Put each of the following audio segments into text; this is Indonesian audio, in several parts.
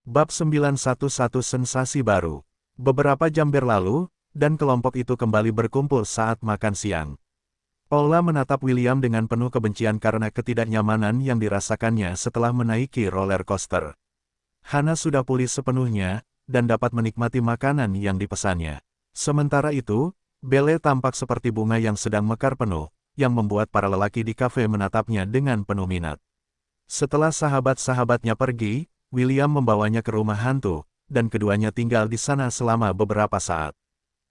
Bab 911 Sensasi Baru. Beberapa jam berlalu, dan kelompok itu kembali berkumpul saat makan siang. Paula menatap William dengan penuh kebencian karena ketidaknyamanan yang dirasakannya setelah menaiki roller coaster. Hana sudah pulih sepenuhnya, dan dapat menikmati makanan yang dipesannya. Sementara itu, Belle tampak seperti bunga yang sedang mekar penuh, yang membuat para lelaki di kafe menatapnya dengan penuh minat. Setelah sahabat-sahabatnya pergi, William membawanya ke rumah hantu, dan keduanya tinggal di sana selama beberapa saat.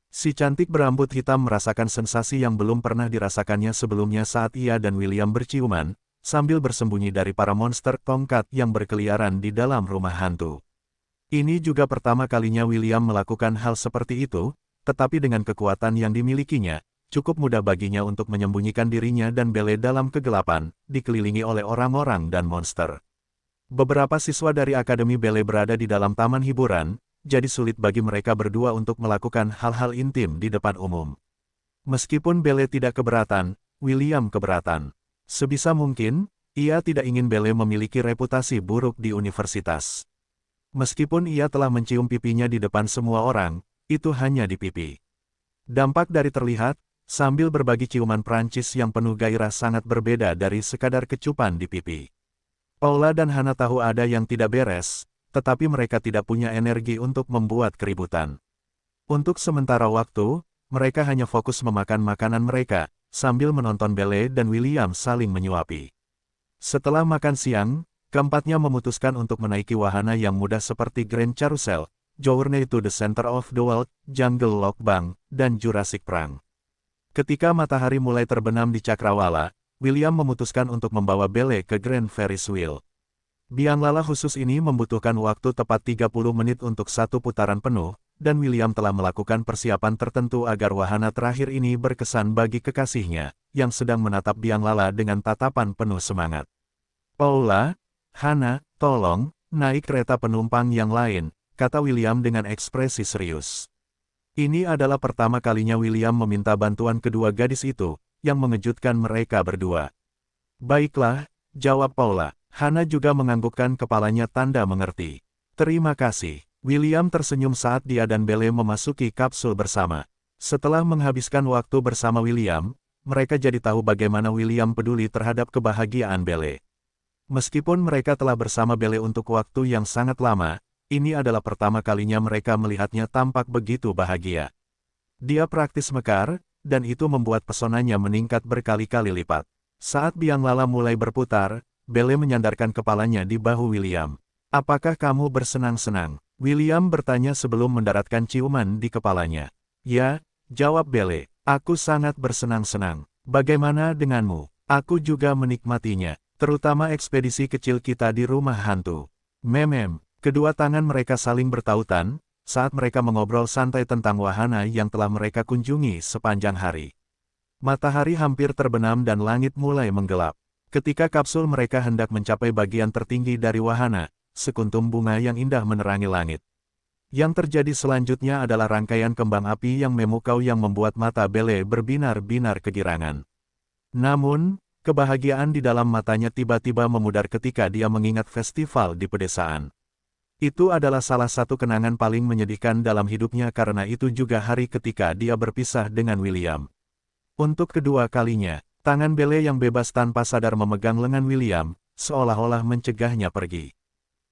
Si cantik berambut hitam merasakan sensasi yang belum pernah dirasakannya sebelumnya saat ia dan William berciuman, sambil bersembunyi dari para monster tongkat yang berkeliaran di dalam rumah hantu. Ini juga pertama kalinya William melakukan hal seperti itu, tetapi dengan kekuatan yang dimilikinya, cukup mudah baginya untuk menyembunyikan dirinya dan Belle dalam kegelapan, dikelilingi oleh orang-orang dan monster. Beberapa siswa dari Akademi Belle berada di dalam taman hiburan, jadi sulit bagi mereka berdua untuk melakukan hal-hal intim di depan umum. Meskipun Belle tidak keberatan, William keberatan. Sebisa mungkin, ia tidak ingin Belle memiliki reputasi buruk di universitas. Meskipun ia telah mencium pipinya di depan semua orang, itu hanya di pipi. Dampak dari terlihat, sambil berbagi ciuman Prancis yang penuh gairah sangat berbeda dari sekadar kecupan di pipi. Paula dan Hana tahu ada yang tidak beres, tetapi mereka tidak punya energi untuk membuat keributan. Untuk sementara waktu, mereka hanya fokus memakan makanan mereka, sambil menonton Belle dan William saling menyuapi. Setelah makan siang, keempatnya memutuskan untuk menaiki wahana yang mudah seperti Grand Carousel, Journey to the Center of the World, Jungle Lock Bang, dan Jurassic Park. Ketika matahari mulai terbenam di Cakrawala, William memutuskan untuk membawa Belle ke Grand Ferris Wheel. Biang lala khusus ini membutuhkan waktu tepat 30 menit untuk satu putaran penuh, dan William telah melakukan persiapan tertentu agar wahana terakhir ini berkesan bagi kekasihnya, yang sedang menatap biang lala dengan tatapan penuh semangat. Paula, Hana, tolong, naik kereta penumpang yang lain, kata William dengan ekspresi serius. Ini adalah pertama kalinya William meminta bantuan kedua gadis itu, yang mengejutkan mereka berdua. Baiklah, jawab Paula. Hana juga menganggukkan kepalanya tanda mengerti. Terima kasih. William tersenyum saat dia dan Belle memasuki kapsul bersama. Setelah menghabiskan waktu bersama William, mereka jadi tahu bagaimana William peduli terhadap kebahagiaan Belle. Meskipun mereka telah bersama Belle untuk waktu yang sangat lama, ini adalah pertama kalinya mereka melihatnya tampak begitu bahagia. Dia praktis mekar, dan itu membuat pesonanya meningkat berkali-kali lipat. Saat biang lala mulai berputar, Belle menyandarkan kepalanya di bahu William. Apakah kamu bersenang-senang? William bertanya sebelum mendaratkan ciuman di kepalanya. Ya, jawab Belle, aku sangat bersenang-senang. Bagaimana denganmu? Aku juga menikmatinya, terutama ekspedisi kecil kita di rumah hantu. Kedua tangan mereka saling bertautan, saat mereka mengobrol santai tentang wahana yang telah mereka kunjungi sepanjang hari. Matahari hampir terbenam dan langit mulai menggelap. Ketika kapsul mereka hendak mencapai bagian tertinggi dari wahana, sekuntum bunga yang indah menerangi langit. Yang terjadi selanjutnya adalah rangkaian kembang api yang memukau yang membuat mata Belle berbinar-binar kegirangan. Namun, kebahagiaan di dalam matanya tiba-tiba memudar ketika dia mengingat festival di pedesaan. Itu adalah salah satu kenangan paling menyedihkan dalam hidupnya karena itu juga hari ketika dia berpisah dengan William. Untuk kedua kalinya, tangan Belle yang bebas tanpa sadar memegang lengan William, seolah-olah mencegahnya pergi.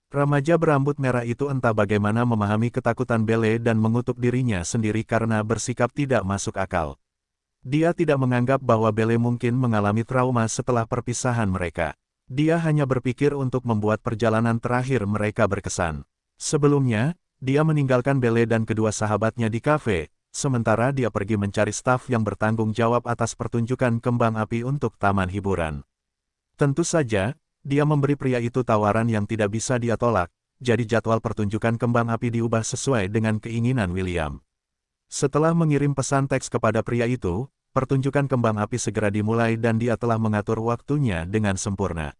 Remaja berambut merah itu entah bagaimana memahami ketakutan Belle dan mengutuk dirinya sendiri karena bersikap tidak masuk akal. Dia tidak menganggap bahwa Belle mungkin mengalami trauma setelah perpisahan mereka. Dia hanya berpikir untuk membuat perjalanan terakhir mereka berkesan. Sebelumnya, dia meninggalkan Belle dan kedua sahabatnya di kafe, sementara dia pergi mencari staf yang bertanggung jawab atas pertunjukan kembang api untuk taman hiburan. Tentu saja, dia memberi pria itu tawaran yang tidak bisa dia tolak, jadi jadwal pertunjukan kembang api diubah sesuai dengan keinginan William. Setelah mengirim pesan teks kepada pria itu, pertunjukan kembang api segera dimulai dan dia telah mengatur waktunya dengan sempurna.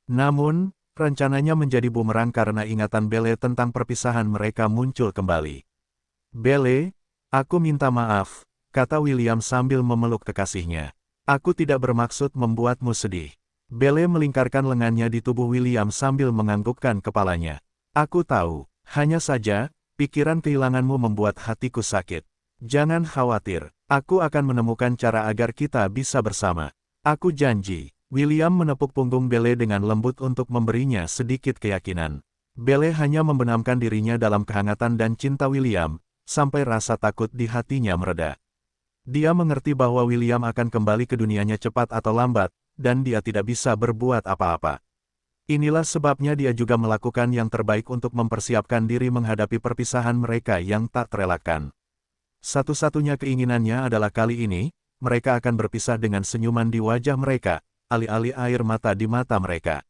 Namun, rencananya menjadi bumerang karena ingatan Belle tentang perpisahan mereka muncul kembali. Belle, aku minta maaf, kata William sambil memeluk kekasihnya. Aku tidak bermaksud membuatmu sedih. Belle melingkarkan lengannya di tubuh William sambil menganggukkan kepalanya. Aku tahu, hanya saja, pikiran kehilanganmu membuat hatiku sakit. Jangan khawatir, aku akan menemukan cara agar kita bisa bersama. Aku janji. William menepuk punggung Belle dengan lembut untuk memberinya sedikit keyakinan. Belle hanya membenamkan dirinya dalam kehangatan dan cinta William, sampai rasa takut di hatinya mereda. Dia mengerti bahwa William akan kembali ke dunianya cepat atau lambat, dan dia tidak bisa berbuat apa-apa. Inilah sebabnya dia juga melakukan yang terbaik untuk mempersiapkan diri menghadapi perpisahan mereka yang tak terelakkan. Satu-satunya keinginannya adalah kali ini, mereka akan berpisah dengan senyuman di wajah mereka, alih-alih air mata di mata mereka.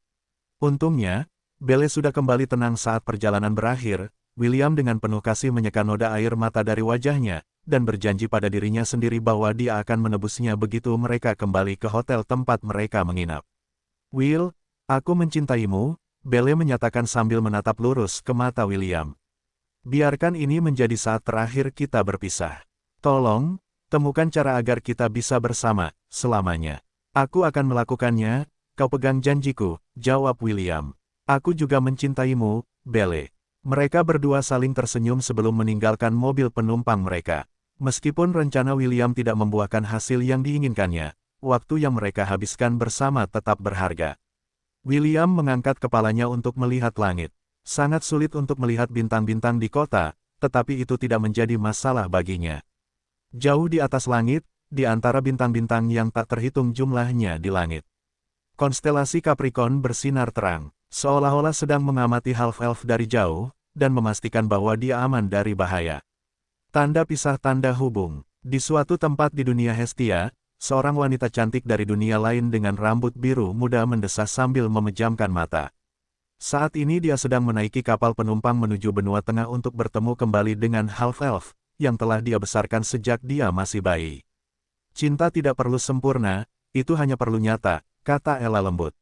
Untungnya, Belle sudah kembali tenang saat perjalanan berakhir. William dengan penuh kasih menyeka noda air mata dari wajahnya, dan berjanji pada dirinya sendiri bahwa dia akan menebusnya begitu mereka kembali ke hotel tempat mereka menginap. Will, aku mencintaimu, Belle menyatakan sambil menatap lurus ke mata William. Biarkan ini menjadi saat terakhir kita berpisah. Tolong, temukan cara agar kita bisa bersama, selamanya. Aku akan melakukannya, kau pegang janjiku, jawab William. Aku juga mencintaimu, Belle. Mereka berdua saling tersenyum sebelum meninggalkan mobil penumpang mereka. Meskipun rencana William tidak membuahkan hasil yang diinginkannya, waktu yang mereka habiskan bersama tetap berharga. William mengangkat kepalanya untuk melihat langit. Sangat sulit untuk melihat bintang-bintang di kota, tetapi itu tidak menjadi masalah baginya. Jauh di atas langit, di antara bintang-bintang yang tak terhitung jumlahnya di langit, konstelasi Capricorn bersinar terang, seolah-olah sedang mengamati half-elf dari jauh, dan memastikan bahwa dia aman dari bahaya. Tanda pisah tanda hubung. Di suatu tempat di dunia Hestia, seorang wanita cantik dari dunia lain dengan rambut biru muda mendesah sambil memejamkan mata. Saat ini dia sedang menaiki kapal penumpang menuju benua tengah untuk bertemu kembali dengan half-elf, yang telah dia besarkan sejak dia masih bayi. Cinta tidak perlu sempurna, itu hanya perlu nyata, kata Ella lembut.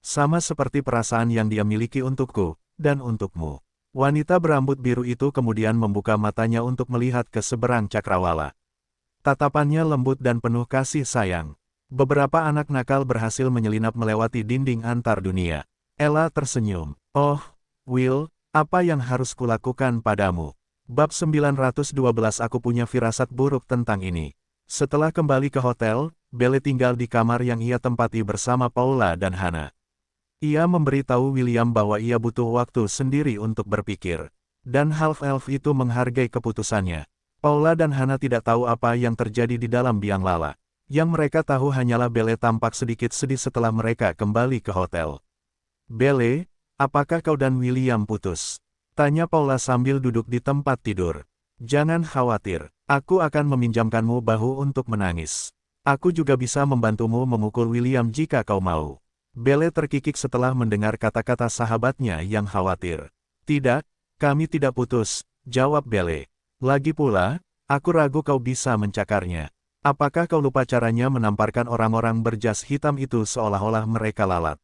Sama seperti perasaan yang dia miliki untukku, dan untukmu. Wanita berambut biru itu kemudian membuka matanya untuk melihat ke seberang cakrawala. Tatapannya lembut dan penuh kasih sayang. Beberapa anak nakal berhasil menyelinap melewati dinding antar dunia. Ella tersenyum. Oh, Will, apa yang harus kulakukan padamu? Bab 912 Aku punya firasat buruk tentang ini. Setelah kembali ke hotel, Belle tinggal di kamar yang ia tempati bersama Paula dan Hannah. Ia memberitahu William bahwa ia butuh waktu sendiri untuk berpikir. Dan half-elf itu menghargai keputusannya. Paula dan Hannah tidak tahu apa yang terjadi di dalam biang lala. Yang mereka tahu hanyalah Belle tampak sedikit sedih setelah mereka kembali ke hotel. Belle, apakah kau dan William putus? Tanya Paula sambil duduk di tempat tidur. Jangan khawatir, aku akan meminjamkanmu bahu untuk menangis. Aku juga bisa membantumu memukul William jika kau mau. Belle terkikik setelah mendengar kata-kata sahabatnya yang khawatir. Tidak, kami tidak putus, jawab Belle. Lagi pula, aku ragu kau bisa mencakarnya. Apakah kau lupa caranya menamparkan orang-orang berjas hitam itu seolah-olah mereka lalat?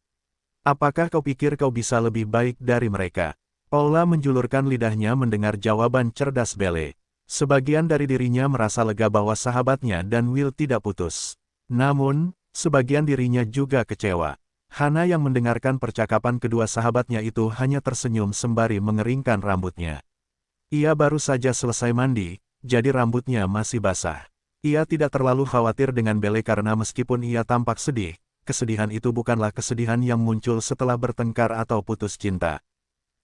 Apakah kau pikir kau bisa lebih baik dari mereka? Paula menjulurkan lidahnya mendengar jawaban cerdas Belle. Sebagian dari dirinya merasa lega bahwa sahabatnya dan Will tidak putus. Namun, sebagian dirinya juga kecewa. Hannah yang mendengarkan percakapan kedua sahabatnya itu hanya tersenyum sembari mengeringkan rambutnya. Ia baru saja selesai mandi, jadi rambutnya masih basah. Ia tidak terlalu khawatir dengan Belle karena meskipun ia tampak sedih, kesedihan itu bukanlah kesedihan yang muncul setelah bertengkar atau putus cinta.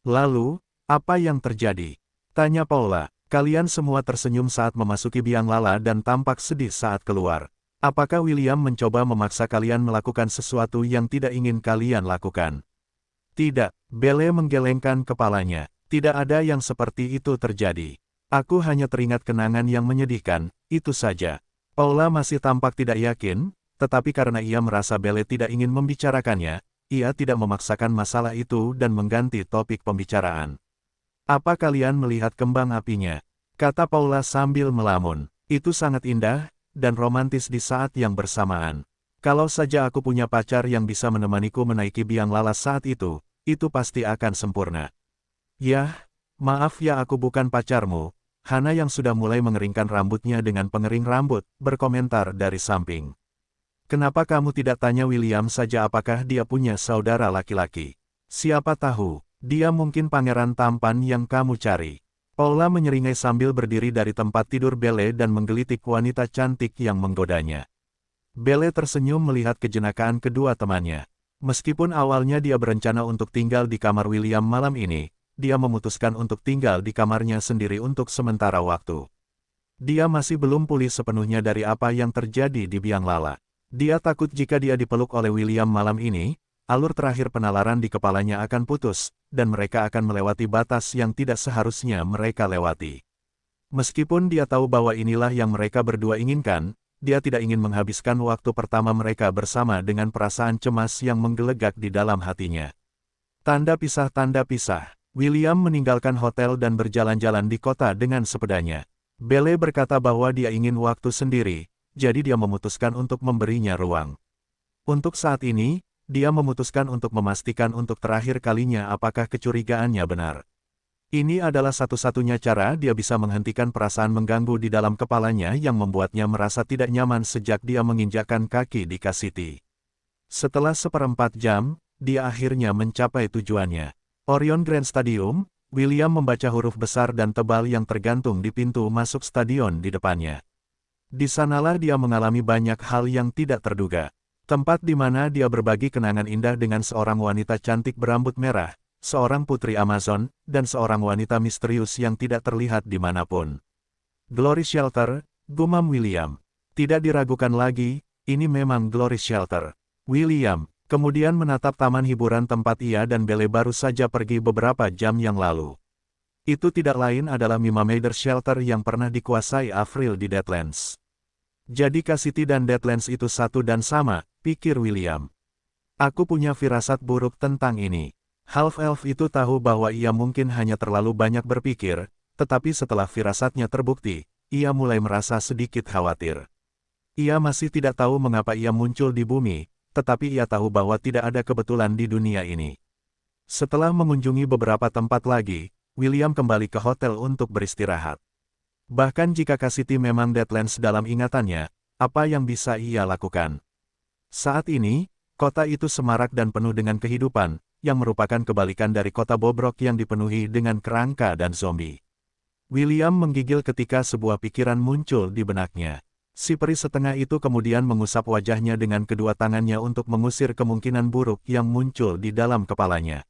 Lalu, apa yang terjadi? Tanya Paula. Kalian semua tersenyum saat memasuki biang lala dan tampak sedih saat keluar. Apakah William mencoba memaksa kalian melakukan sesuatu yang tidak ingin kalian lakukan? Tidak, Belle menggelengkan kepalanya. Tidak ada yang seperti itu terjadi. Aku hanya teringat kenangan yang menyedihkan, itu saja. Paula masih tampak tidak yakin, tetapi karena ia merasa Belle tidak ingin membicarakannya, ia tidak memaksakan masalah itu dan mengganti topik pembicaraan. Apa kalian melihat kembang apinya? Kata Paula sambil melamun. Itu sangat indah, dan romantis di saat yang bersamaan. Kalau saja aku punya pacar yang bisa menemaniku menaiki biang lala saat itu pasti akan sempurna. Yah, maaf ya aku bukan pacarmu. Hannah yang sudah mulai mengeringkan rambutnya dengan pengering rambut, berkomentar dari samping. Kenapa kamu tidak tanya William saja apakah dia punya saudara laki-laki? Siapa tahu, Dia mungkin pangeran tampan yang kamu cari. Paula menyeringai sambil berdiri dari tempat tidur Belle dan menggelitik wanita cantik yang menggodanya. Belle tersenyum melihat kejenakaan kedua temannya. Meskipun awalnya dia berencana untuk tinggal di kamar William malam ini, dia memutuskan untuk tinggal di kamarnya sendiri untuk sementara waktu. Dia masih belum pulih sepenuhnya dari apa yang terjadi di biang lala. Dia takut jika dia dipeluk oleh William malam ini, alur terakhir penalaran di kepalanya akan putus, dan mereka akan melewati batas yang tidak seharusnya mereka lewati. Meskipun dia tahu bahwa inilah yang mereka berdua inginkan, dia tidak ingin menghabiskan waktu pertama mereka bersama dengan perasaan cemas yang menggelegak di dalam hatinya. Tanda pisah. William meninggalkan hotel dan berjalan-jalan di kota dengan sepedanya. Belle berkata bahwa dia ingin waktu sendiri, jadi dia memutuskan untuk memberinya ruang. Untuk saat ini, dia memutuskan untuk memastikan untuk terakhir kalinya apakah kecurigaannya benar. Ini adalah satu-satunya cara dia bisa menghentikan perasaan mengganggu di dalam kepalanya yang membuatnya merasa tidak nyaman sejak dia menginjakkan kaki di Cassity. Setelah 1/4 jam, dia akhirnya mencapai tujuannya. Orion Grand Stadium. William membaca huruf besar dan tebal yang tergantung di pintu masuk stadion di depannya. Di sanalah dia mengalami banyak hal yang tidak terduga. Tempat di mana dia berbagi kenangan indah dengan seorang wanita cantik berambut merah, seorang putri Amazon, dan seorang wanita misterius yang tidak terlihat dimanapun. Glory Shelter, gumam William. Tidak diragukan lagi, ini memang Glory Shelter. William kemudian menatap taman hiburan tempat ia dan Belle baru saja pergi beberapa jam yang lalu. Itu tidak lain adalah Mima Mader Shelter yang pernah dikuasai Avril di Deadlands. Jadi Cassity dan Deadlands itu satu dan sama, pikir William. Aku punya firasat buruk tentang ini. Half-Elf itu tahu bahwa ia mungkin hanya terlalu banyak berpikir, tetapi setelah firasatnya terbukti, ia mulai merasa sedikit khawatir. Ia masih tidak tahu mengapa ia muncul di bumi, tetapi ia tahu bahwa tidak ada kebetulan di dunia ini. Setelah mengunjungi beberapa tempat lagi, William kembali ke hotel untuk beristirahat. Bahkan jika Cassity memang Deadlands dalam ingatannya, apa yang bisa ia lakukan? Saat ini, kota itu semarak dan penuh dengan kehidupan, yang merupakan kebalikan dari kota bobrok yang dipenuhi dengan kerangka dan zombie. William menggigil ketika sebuah pikiran muncul di benaknya. Si peri setengah itu kemudian mengusap wajahnya dengan kedua tangannya untuk mengusir kemungkinan buruk yang muncul di dalam kepalanya.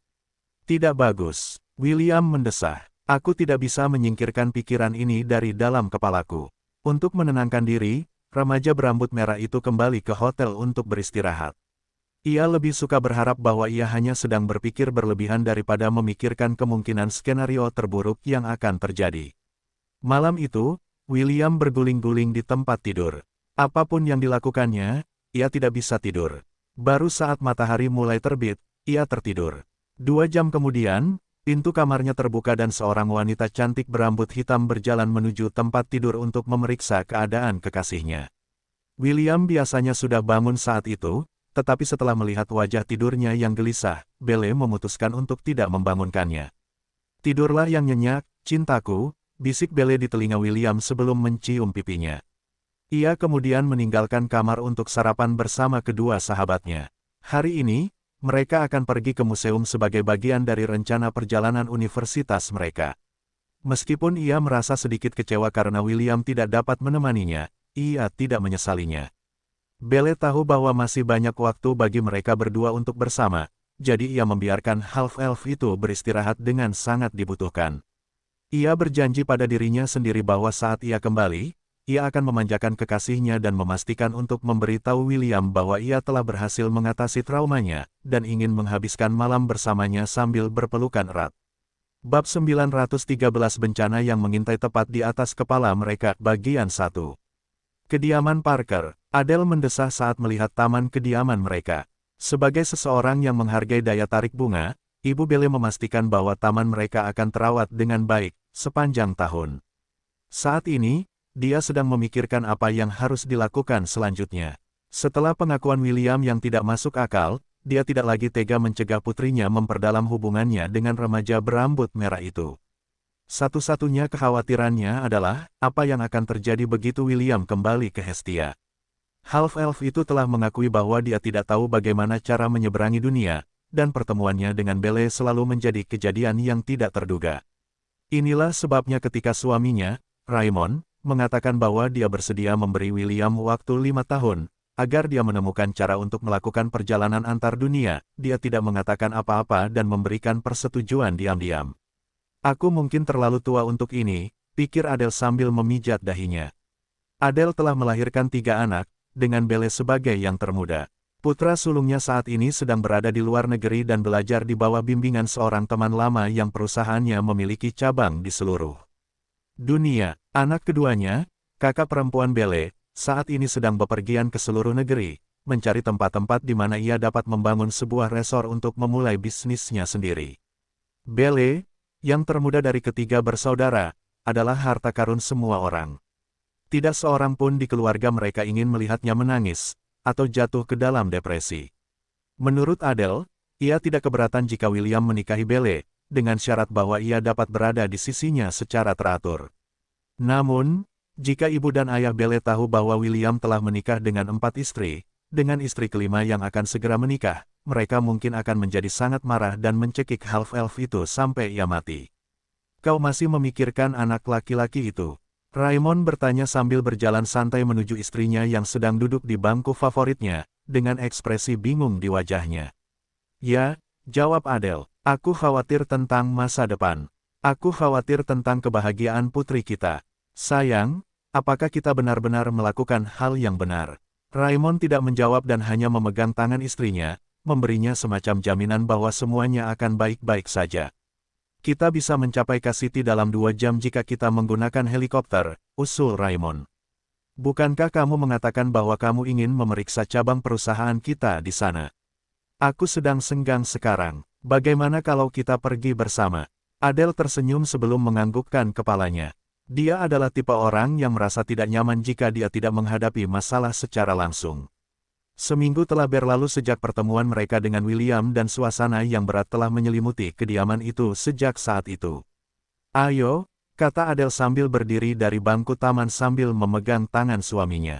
Tidak bagus, William mendesah. Aku tidak bisa menyingkirkan pikiran ini dari dalam kepalaku. Untuk menenangkan diri, remaja berambut merah itu kembali ke hotel untuk beristirahat. Ia lebih suka berharap bahwa ia hanya sedang berpikir berlebihan daripada memikirkan kemungkinan skenario terburuk yang akan terjadi. Malam itu, William berguling-guling di tempat tidur. Apapun yang dilakukannya, ia tidak bisa tidur. Baru saat matahari mulai terbit, ia tertidur. 2 jam kemudian, pintu kamarnya terbuka dan seorang wanita cantik berambut hitam berjalan menuju tempat tidur untuk memeriksa keadaan kekasihnya. William biasanya sudah bangun saat itu, tetapi setelah melihat wajah tidurnya yang gelisah, Belle memutuskan untuk tidak membangunkannya. Tidurlah yang nyenyak, cintaku, bisik Belle di telinga William sebelum mencium pipinya. Ia kemudian meninggalkan kamar untuk sarapan bersama kedua sahabatnya. Hari ini, mereka akan pergi ke museum sebagai bagian dari rencana perjalanan universitas mereka. Meskipun ia merasa sedikit kecewa karena William tidak dapat menemaninya, ia tidak menyesalinya. Belle tahu bahwa masih banyak waktu bagi mereka berdua untuk bersama, jadi ia membiarkan half-elf itu beristirahat dengan sangat dibutuhkan. Ia berjanji pada dirinya sendiri bahwa saat ia kembali, ia akan memanjakan kekasihnya dan memastikan untuk memberitahu William bahwa ia telah berhasil mengatasi traumanya, dan ingin menghabiskan malam bersamanya sambil berpelukan erat. Bab 913 Bencana yang mengintai tepat di atas kepala mereka, bagian 1. Kediaman Parker. Adele mendesah saat melihat taman kediaman mereka. Sebagai seseorang yang menghargai daya tarik bunga, Ibu Belle memastikan bahwa taman mereka akan terawat dengan baik sepanjang tahun. Saat ini, dia sedang memikirkan apa yang harus dilakukan selanjutnya. Setelah pengakuan William yang tidak masuk akal, dia tidak lagi tega mencegah putrinya memperdalam hubungannya dengan remaja berambut merah itu. Satu-satunya kekhawatirannya adalah, apa yang akan terjadi begitu William kembali ke Hestia. Half-elf itu telah mengakui bahwa dia tidak tahu bagaimana cara menyeberangi dunia, dan pertemuannya dengan Belle selalu menjadi kejadian yang tidak terduga. Inilah sebabnya ketika suaminya, Raymond, mengatakan bahwa dia bersedia memberi William waktu 5 tahun, agar dia menemukan cara untuk melakukan perjalanan antar dunia, dia tidak mengatakan apa-apa dan memberikan persetujuan diam-diam. Aku mungkin terlalu tua untuk ini, pikir Adele sambil memijat dahinya. Adele telah melahirkan 3 anak, dengan Belle sebagai yang termuda. Putra sulungnya saat ini sedang berada di luar negeri dan belajar di bawah bimbingan seorang teman lama yang perusahaannya memiliki cabang di seluruh dunia. Anak keduanya, kakak perempuan Belle, saat ini sedang bepergian ke seluruh negeri, mencari tempat-tempat di mana ia dapat membangun sebuah resor untuk memulai bisnisnya sendiri. Belle, yang termuda dari ketiga bersaudara, adalah harta karun semua orang. Tidak seorang pun di keluarga mereka ingin melihatnya menangis, atau jatuh ke dalam depresi. Menurut Adele, ia tidak keberatan jika William menikahi Belle, dengan syarat bahwa ia dapat berada di sisinya secara teratur. Namun, jika ibu dan ayah Belle tahu bahwa William telah menikah dengan 4 istri, dengan istri kelima yang akan segera menikah, mereka mungkin akan menjadi sangat marah dan mencekik half-elf itu sampai ia mati. Kau masih memikirkan anak laki-laki itu? Raymond bertanya sambil berjalan santai menuju istrinya yang sedang duduk di bangku favoritnya, dengan ekspresi bingung di wajahnya. Ya, jawab Adele, aku khawatir tentang masa depan. Aku khawatir tentang kebahagiaan putri kita. Sayang, apakah kita benar-benar melakukan hal yang benar? Raymond tidak menjawab dan hanya memegang tangan istrinya, memberinya semacam jaminan bahwa semuanya akan baik-baik saja. Kita bisa mencapai Cassity dalam 2 jam jika kita menggunakan helikopter, usul Raymond. Bukankah kamu mengatakan bahwa kamu ingin memeriksa cabang perusahaan kita di sana? Aku sedang senggang sekarang. Bagaimana kalau kita pergi bersama? Adele tersenyum sebelum menganggukkan kepalanya. Dia adalah tipe orang yang merasa tidak nyaman jika dia tidak menghadapi masalah secara langsung. Seminggu telah berlalu sejak pertemuan mereka dengan William dan suasana yang berat telah menyelimuti kediaman itu sejak saat itu. Ayo, kata Adele sambil berdiri dari bangku taman sambil memegang tangan suaminya.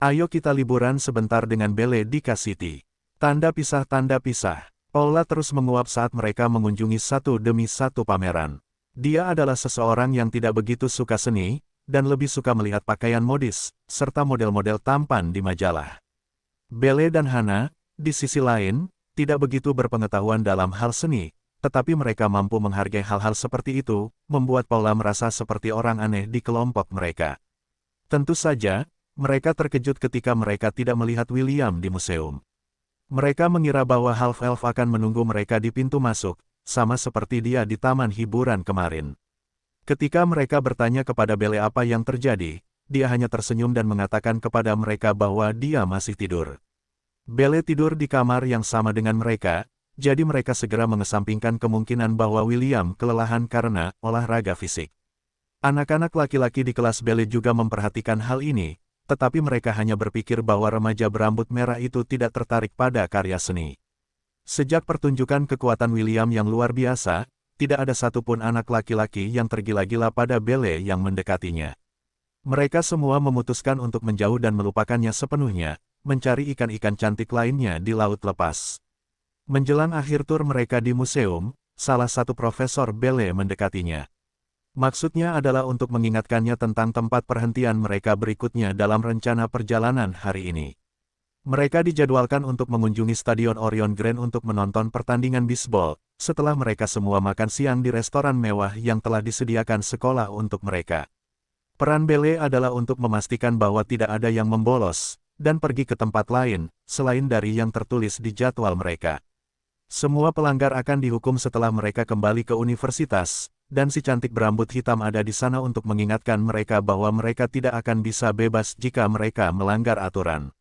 Ayo kita liburan sebentar dengan Belle di Cassity. Tanda pisah tanda pisah. Paula terus menguap saat mereka mengunjungi satu demi satu pameran. Dia adalah seseorang yang tidak begitu suka seni, dan lebih suka melihat pakaian modis, serta model-model tampan di majalah. Belle dan Hannah, di sisi lain, tidak begitu berpengetahuan dalam hal seni, tetapi mereka mampu menghargai hal-hal seperti itu, membuat Paula merasa seperti orang aneh di kelompok mereka. Tentu saja, mereka terkejut ketika mereka tidak melihat William di museum. Mereka mengira bahwa half-elf akan menunggu mereka di pintu masuk, sama seperti dia di taman hiburan kemarin. Ketika mereka bertanya kepada Belle apa yang terjadi, dia hanya tersenyum dan mengatakan kepada mereka bahwa dia masih tidur. Belle tidur di kamar yang sama dengan mereka, jadi mereka segera mengesampingkan kemungkinan bahwa William kelelahan karena olahraga fisik. Anak-anak laki-laki di kelas Belle juga memperhatikan hal ini, tetapi mereka hanya berpikir bahwa remaja berambut merah itu tidak tertarik pada karya seni. Sejak pertunjukan kekuatan William yang luar biasa, tidak ada satupun anak laki-laki yang tergila-gila pada Belle yang mendekatinya. Mereka semua memutuskan untuk menjauh dan melupakannya sepenuhnya, mencari ikan-ikan cantik lainnya di laut lepas. Menjelang akhir tur mereka di museum, salah satu profesor Belle mendekatinya. Maksudnya adalah untuk mengingatkannya tentang tempat perhentian mereka berikutnya dalam rencana perjalanan hari ini. Mereka dijadwalkan untuk mengunjungi Stadion Orion Grand untuk menonton pertandingan bisbol, setelah mereka semua makan siang di restoran mewah yang telah disediakan sekolah untuk mereka. Peran Belle adalah untuk memastikan bahwa tidak ada yang membolos, dan pergi ke tempat lain, selain dari yang tertulis di jadwal mereka. Semua pelanggar akan dihukum setelah mereka kembali ke universitas, dan si cantik berambut hitam ada di sana untuk mengingatkan mereka bahwa mereka tidak akan bisa bebas jika mereka melanggar aturan.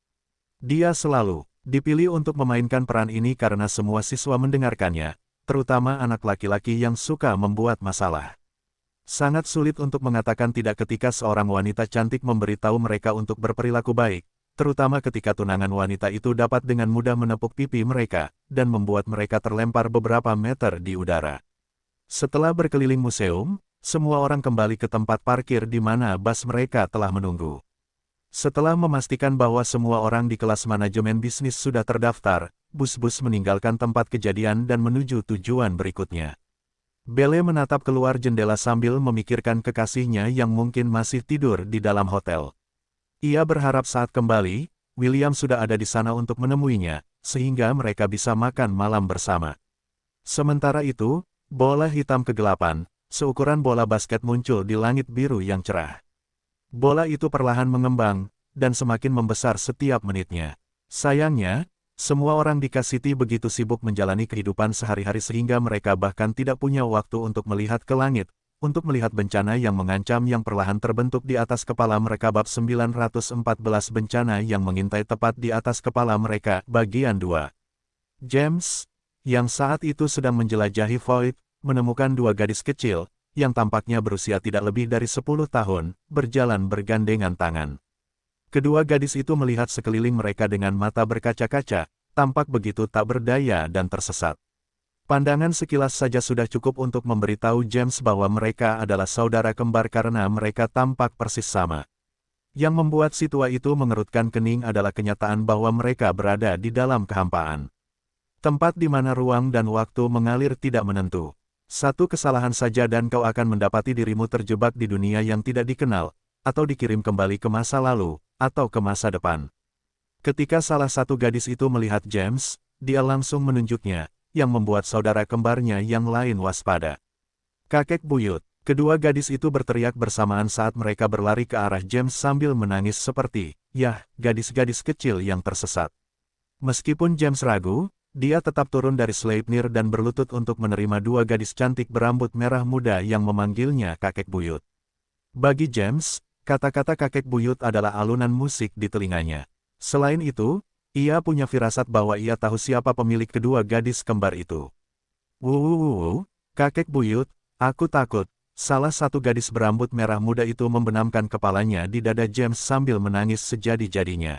Dia selalu dipilih untuk memainkan peran ini karena semua siswa mendengarkannya, terutama anak laki-laki yang suka membuat masalah. Sangat sulit untuk mengatakan tidak ketika seorang wanita cantik memberitahu mereka untuk berperilaku baik, terutama ketika tunangan wanita itu dapat dengan mudah menepuk pipi mereka, dan membuat mereka terlempar beberapa meter di udara. Setelah berkeliling museum, semua orang kembali ke tempat parkir di mana bus mereka telah menunggu. Setelah memastikan bahwa semua orang di kelas manajemen bisnis sudah terdaftar, bus-bus meninggalkan tempat kejadian dan menuju tujuan berikutnya. Belle menatap keluar jendela sambil memikirkan kekasihnya yang mungkin masih tidur di dalam hotel. Ia berharap saat kembali, William sudah ada di sana untuk menemuinya, sehingga mereka bisa makan malam bersama. Sementara itu, bola hitam kegelapan, seukuran bola basket muncul di langit biru yang cerah. Bola itu perlahan mengembang, dan semakin membesar setiap menitnya. Sayangnya, semua orang di Cassity begitu sibuk menjalani kehidupan sehari-hari sehingga mereka bahkan tidak punya waktu untuk melihat ke langit, untuk melihat bencana yang mengancam yang perlahan terbentuk di atas kepala mereka. Bab 914 Bencana yang mengintai tepat di atas kepala mereka, bagian 2. James, yang saat itu sedang menjelajahi Void, menemukan dua gadis kecil, yang tampaknya berusia tidak lebih dari 10 tahun, berjalan bergandengan tangan. Kedua gadis itu melihat sekeliling mereka dengan mata berkaca-kaca, tampak begitu tak berdaya dan tersesat. Pandangan sekilas saja sudah cukup untuk memberitahu James bahwa mereka adalah saudara kembar karena mereka tampak persis sama. Yang membuat si tua itu mengerutkan kening adalah kenyataan bahwa mereka berada di dalam kehampaan. Tempat di mana ruang dan waktu mengalir tidak menentu. Satu kesalahan saja dan kau akan mendapati dirimu terjebak di dunia yang tidak dikenal, atau dikirim kembali ke masa lalu, atau ke masa depan. Ketika salah satu gadis itu melihat James, dia langsung menunjuknya, yang membuat saudara kembarnya yang lain waspada. Kakek buyut, kedua gadis itu berteriak bersamaan saat mereka berlari ke arah James sambil menangis seperti, yah, gadis-gadis kecil yang tersesat. Meskipun James ragu, dia tetap turun dari Sleipnir dan berlutut untuk menerima dua gadis cantik berambut merah muda yang memanggilnya kakek buyut. Bagi James, kata-kata kakek buyut adalah alunan musik di telinganya. Selain itu, ia punya firasat bahwa ia tahu siapa pemilik kedua gadis kembar itu. Wuh, kakek buyut, aku takut. Salah satu gadis berambut merah muda itu membenamkan kepalanya di dada James sambil menangis sejadi-jadinya.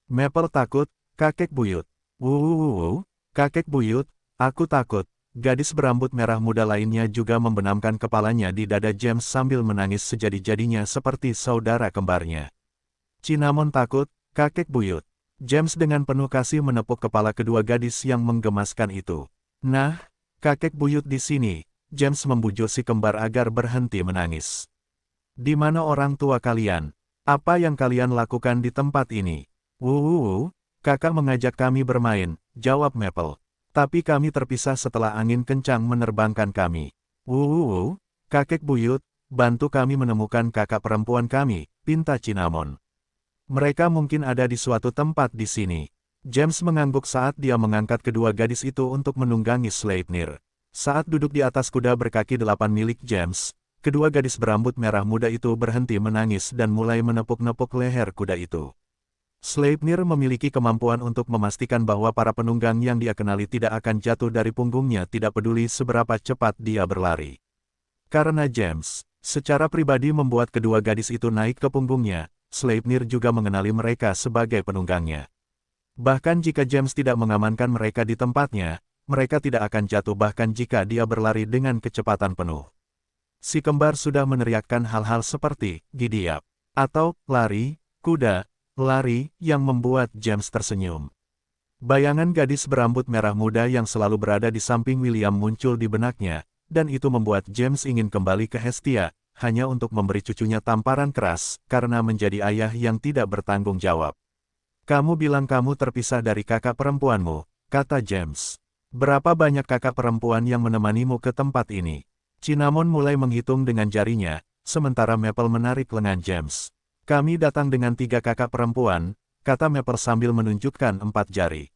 Maple takut, kakek buyut. Wuh, kakek buyut, aku takut. Gadis berambut merah muda lainnya juga membenamkan kepalanya di dada James sambil menangis sejadi-jadinya seperti saudara kembarnya. Cinnamon takut, kakek buyut. James dengan penuh kasih menepuk kepala kedua gadis yang menggemaskan itu. Nah, kakek buyut di sini. James membujuk si kembar agar berhenti menangis. Di mana orang tua kalian? Apa yang kalian lakukan di tempat ini? Wuh, kakak mengajak kami bermain, jawab Maple. Tapi kami terpisah setelah angin kencang menerbangkan kami. Wuh, kakek buyut, bantu kami menemukan kakak perempuan kami, pinta Cinnamon. Mereka mungkin ada di suatu tempat di sini. James mengangguk saat dia mengangkat kedua gadis itu untuk menunggangi Sleipnir. Saat duduk di atas kuda berkaki 8 milik James, kedua gadis berambut merah muda itu berhenti menangis dan mulai menepuk-nepuk leher kuda itu. Sleipnir memiliki kemampuan untuk memastikan bahwa para penunggang yang dia kenali tidak akan jatuh dari punggungnya tidak peduli seberapa cepat dia berlari. Karena James, secara pribadi membuat kedua gadis itu naik ke punggungnya, Sleipnir juga mengenali mereka sebagai penunggangnya. Bahkan jika James tidak mengamankan mereka di tempatnya, mereka tidak akan jatuh bahkan jika dia berlari dengan kecepatan penuh. Si kembar sudah meneriakkan hal-hal seperti, gidiap, atau, lari, kuda, lari, yang membuat James tersenyum. Bayangan gadis berambut merah muda yang selalu berada di samping William muncul di benaknya, dan itu membuat James ingin kembali ke Hestia, hanya untuk memberi cucunya tamparan keras, karena menjadi ayah yang tidak bertanggung jawab. Kamu bilang kamu terpisah dari kakak perempuanmu, kata James. Berapa banyak kakak perempuan yang menemanimu ke tempat ini? Cinnamon mulai menghitung dengan jarinya, sementara Maple menarik lengan James. Kami datang dengan 3 kakak perempuan, kata Maple sambil menunjukkan 4 jari.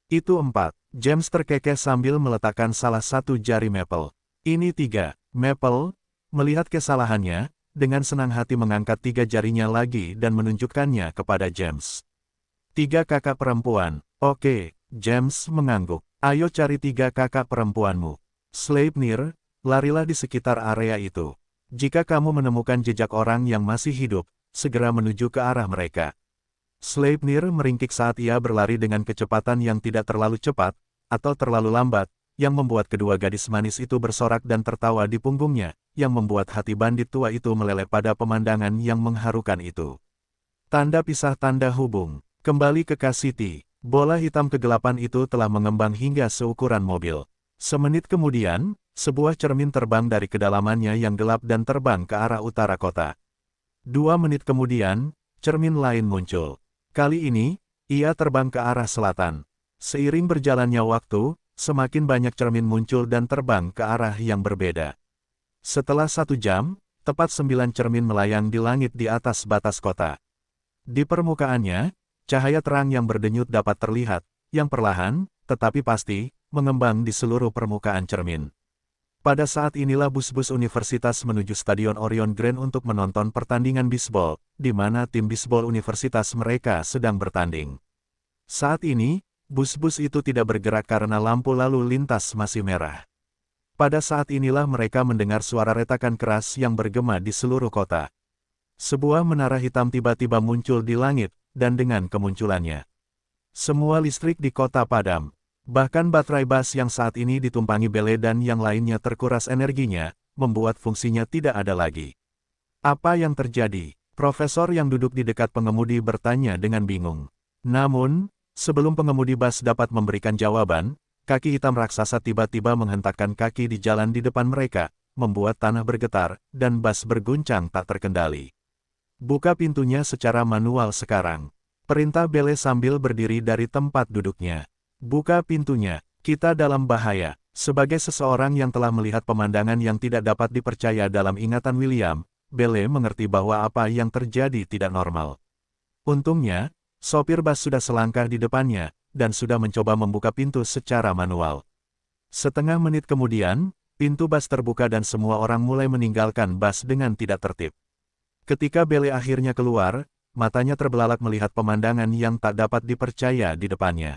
Itu 4, James terkekeh sambil meletakkan salah satu jari Maple. Ini 3, Maple, melihat kesalahannya, dengan senang hati mengangkat 3 jarinya lagi dan menunjukkannya kepada James. 3 kakak perempuan, oke, James mengangguk. Ayo cari 3 kakak perempuanmu. Sleipnir, larilah di sekitar area itu. Jika kamu menemukan jejak orang yang masih hidup, segera menuju ke arah mereka. Sleipnir meringkik saat ia berlari dengan kecepatan yang tidak terlalu cepat, atau terlalu lambat, yang membuat kedua gadis manis itu bersorak dan tertawa di punggungnya, yang membuat hati bandit tua itu meleleh pada pemandangan yang mengharukan itu. Tanda pisah tanda hubung. Kembali ke Cassity. Bola hitam kegelapan itu telah mengembang hingga seukuran mobil. Semenit kemudian, sebuah cermin terbang dari kedalamannya yang gelap dan terbang ke arah utara kota. 2 menit kemudian, cermin lain muncul. Kali ini, ia terbang ke arah selatan. Seiring berjalannya waktu, semakin banyak cermin muncul dan terbang ke arah yang berbeda. Setelah 1 jam, tepat 9 cermin melayang di langit di atas batas kota. Di permukaannya, cahaya terang yang berdenyut dapat terlihat, yang perlahan, tetapi pasti, mengembang di seluruh permukaan cermin. Pada saat inilah bus-bus universitas menuju Stadion Orion Grand untuk menonton pertandingan bisbol, di mana tim bisbol universitas mereka sedang bertanding. Saat ini, bus-bus itu tidak bergerak karena lampu lalu lintas masih merah. Pada saat inilah mereka mendengar suara retakan keras yang bergema di seluruh kota. Sebuah menara hitam tiba-tiba muncul di langit, dan dengan kemunculannya, semua listrik di kota padam. Bahkan baterai bus yang saat ini ditumpangi Bele dan yang lainnya terkuras energinya, membuat fungsinya tidak ada lagi. Apa yang terjadi? Profesor yang duduk di dekat pengemudi bertanya dengan bingung. Namun, sebelum pengemudi bus dapat memberikan jawaban, kaki hitam raksasa tiba-tiba menghentakkan kaki di jalan di depan mereka, membuat tanah bergetar, dan bus berguncang tak terkendali. Buka pintunya secara manual sekarang. Perintah Bele sambil berdiri dari tempat duduknya. Buka pintunya, kita dalam bahaya. Sebagai seseorang yang telah melihat pemandangan yang tidak dapat dipercaya dalam ingatan William, Bele mengerti bahwa apa yang terjadi tidak normal. Untungnya, sopir bus sudah selangkah di depannya, dan sudah mencoba membuka pintu secara manual. Setengah menit kemudian, pintu bus terbuka dan semua orang mulai meninggalkan bus dengan tidak tertib. Ketika Bele akhirnya keluar, matanya terbelalak melihat pemandangan yang tak dapat dipercaya di depannya.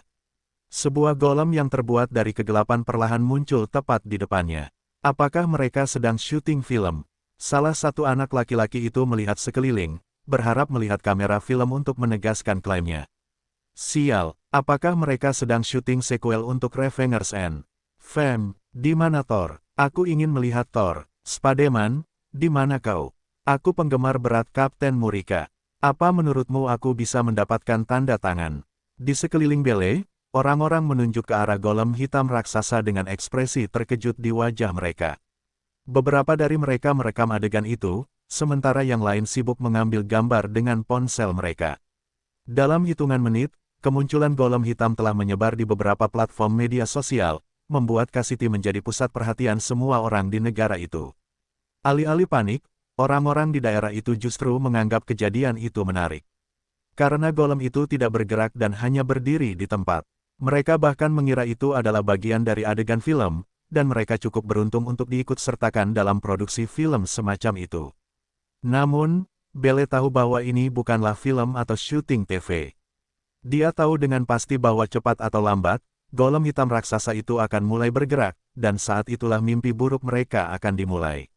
Sebuah golem yang terbuat dari kegelapan perlahan muncul tepat di depannya. Apakah mereka sedang syuting film? Salah satu anak laki-laki itu melihat sekeliling, berharap melihat kamera film untuk menegaskan klaimnya. Sial, apakah mereka sedang syuting sequel untuk Revengers End? Fem, di mana Thor? Aku ingin melihat Thor. Spademan, di mana kau? Aku penggemar berat Kapten Murika. Apa menurutmu aku bisa mendapatkan tanda tangan? Di sekeliling Bele, orang-orang menunjuk ke arah golem hitam raksasa dengan ekspresi terkejut di wajah mereka. Beberapa dari mereka merekam adegan itu, sementara yang lain sibuk mengambil gambar dengan ponsel mereka. Dalam hitungan menit, kemunculan golem hitam telah menyebar di beberapa platform media sosial, membuat Cassidy menjadi pusat perhatian semua orang di negara itu. Alih-alih panik, orang-orang di daerah itu justru menganggap kejadian itu menarik. Karena golem itu tidak bergerak dan hanya berdiri di tempat. Mereka bahkan mengira itu adalah bagian dari adegan film, dan mereka cukup beruntung untuk diikut-sertakan dalam produksi film semacam itu. Namun, Bele tahu bahwa ini bukanlah film atau syuting TV. Dia tahu dengan pasti bahwa cepat atau lambat, golem hitam raksasa itu akan mulai bergerak, dan saat itulah mimpi buruk mereka akan dimulai.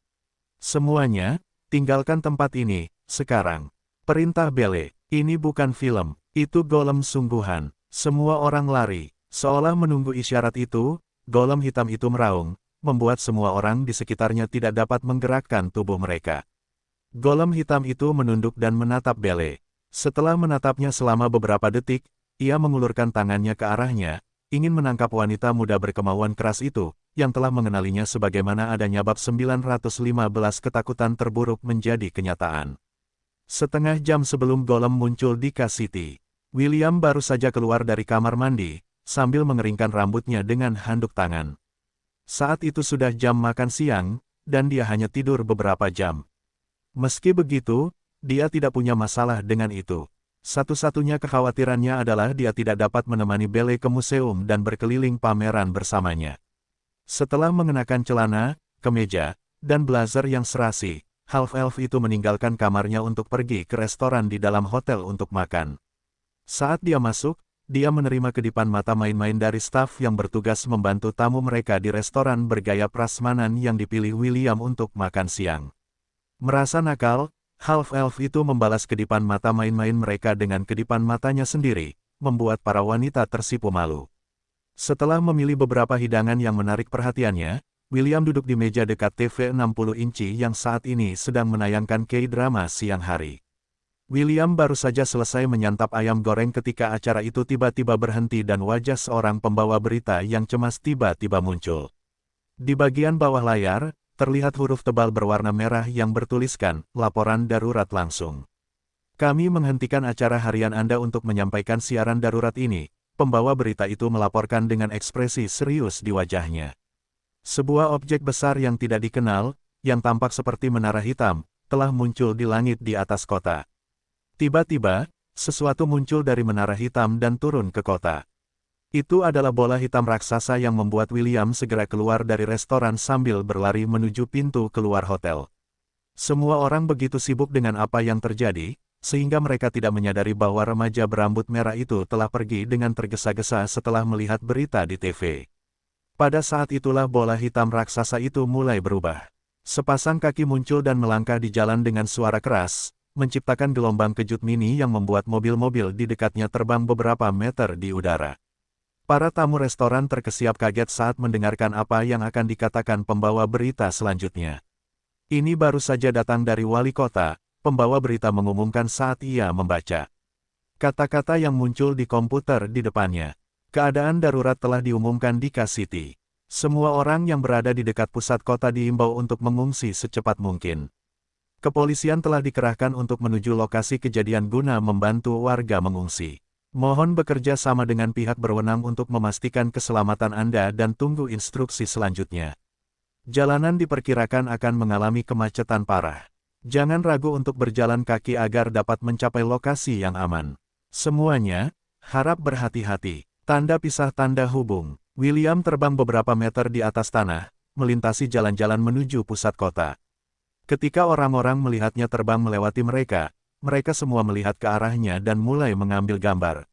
Semuanya, tinggalkan tempat ini, sekarang. Perintah Bele, ini bukan film, itu golem sungguhan. Semua orang lari, seolah menunggu isyarat itu, golem hitam itu meraung, membuat semua orang di sekitarnya tidak dapat menggerakkan tubuh mereka. Golem hitam itu menunduk dan menatap Bele. Setelah menatapnya selama beberapa detik, ia mengulurkan tangannya ke arahnya, ingin menangkap wanita muda berkemauan keras itu, yang telah mengenalinya sebagaimana adanya bab 915 ketakutan terburuk menjadi kenyataan. Setengah jam sebelum golem muncul di Cassidy, William baru saja keluar dari kamar mandi, sambil mengeringkan rambutnya dengan handuk tangan. Saat itu sudah jam makan siang, dan dia hanya tidur beberapa jam. Meski begitu, dia tidak punya masalah dengan itu. Satu-satunya kekhawatirannya adalah dia tidak dapat menemani Bele ke museum dan berkeliling pameran bersamanya. Setelah mengenakan celana, kemeja, dan blazer yang serasi, half-elf itu meninggalkan kamarnya untuk pergi ke restoran di dalam hotel untuk makan. Saat dia masuk, dia menerima kedipan mata main-main dari staf yang bertugas membantu tamu mereka di restoran bergaya prasmanan yang dipilih William untuk makan siang. Merasa nakal, half-elf itu membalas kedipan mata main-main mereka dengan kedipan matanya sendiri, membuat para wanita tersipu malu. Setelah memilih beberapa hidangan yang menarik perhatiannya, William duduk di meja dekat TV 60 inci yang saat ini sedang menayangkan K-drama siang hari. William baru saja selesai menyantap ayam goreng ketika acara itu tiba-tiba berhenti dan wajah seorang pembawa berita yang cemas tiba-tiba muncul. Di bagian bawah layar, terlihat huruf tebal berwarna merah yang bertuliskan, "Laporan darurat langsung. Kami menghentikan acara harian Anda untuk menyampaikan siaran darurat ini." Pembawa berita itu melaporkan dengan ekspresi serius di wajahnya. Sebuah objek besar yang tidak dikenal, yang tampak seperti menara hitam, telah muncul di langit di atas kota. Tiba-tiba, sesuatu muncul dari menara hitam dan turun ke kota. Itu adalah bola hitam raksasa yang membuat William segera keluar dari restoran sambil berlari menuju pintu keluar hotel. Semua orang begitu sibuk dengan apa yang terjadi, sehingga mereka tidak menyadari bahwa remaja berambut merah itu telah pergi dengan tergesa-gesa setelah melihat berita di TV. Pada saat itulah bola hitam raksasa itu mulai berubah. Sepasang kaki muncul dan melangkah di jalan dengan suara keras, menciptakan gelombang kejut mini yang membuat mobil-mobil di dekatnya terbang beberapa meter di udara. Para tamu restoran terkesiap kaget saat mendengarkan apa yang akan dikatakan pembawa berita selanjutnya. Ini baru saja datang dari wali kota, pembawa berita mengumumkan saat ia membaca kata-kata yang muncul di komputer di depannya. Keadaan darurat telah diumumkan di K-City. Semua orang yang berada di dekat pusat kota diimbau untuk mengungsi secepat mungkin. Kepolisian telah dikerahkan untuk menuju lokasi kejadian guna membantu warga mengungsi. Mohon bekerja sama dengan pihak berwenang untuk memastikan keselamatan Anda dan tunggu instruksi selanjutnya. Jalanan diperkirakan akan mengalami kemacetan parah. Jangan ragu untuk berjalan kaki agar dapat mencapai lokasi yang aman. Semuanya, harap berhati-hati. Tanda pisah tanda hubung. William terbang beberapa meter di atas tanah, melintasi jalan-jalan menuju pusat kota. Ketika orang-orang melihatnya terbang melewati mereka, mereka semua melihat ke arahnya dan mulai mengambil gambar.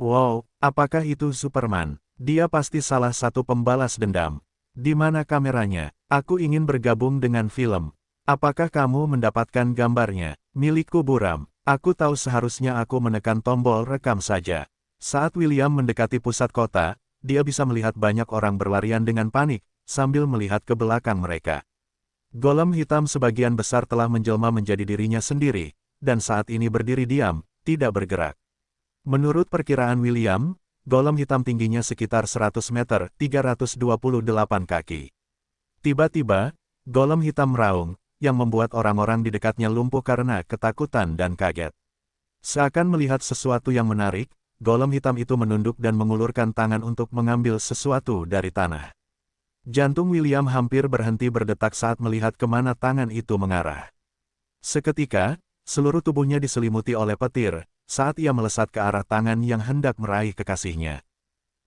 Wow, apakah itu Superman? Dia pasti salah satu pembalas dendam. Di mana kameranya? Aku ingin bergabung dengan film. Apakah kamu mendapatkan gambarnya? Milikku buram. Aku tahu seharusnya aku menekan tombol rekam saja. Saat William mendekati pusat kota, dia bisa melihat banyak orang berlarian dengan panik, sambil melihat ke belakang mereka. Golem hitam sebagian besar telah menjelma menjadi dirinya sendiri, dan saat ini berdiri diam, tidak bergerak. Menurut perkiraan William, golem hitam tingginya sekitar 100 meter, 328 kaki. Tiba-tiba, golem hitam meraung, yang membuat orang-orang di dekatnya lumpuh karena ketakutan dan kaget. Seakan melihat sesuatu yang menarik, golem hitam itu menunduk dan mengulurkan tangan untuk mengambil sesuatu dari tanah. Jantung William hampir berhenti berdetak saat melihat kemana tangan itu mengarah. Seketika, seluruh tubuhnya diselimuti oleh petir, saat ia melesat ke arah tangan yang hendak meraih kekasihnya.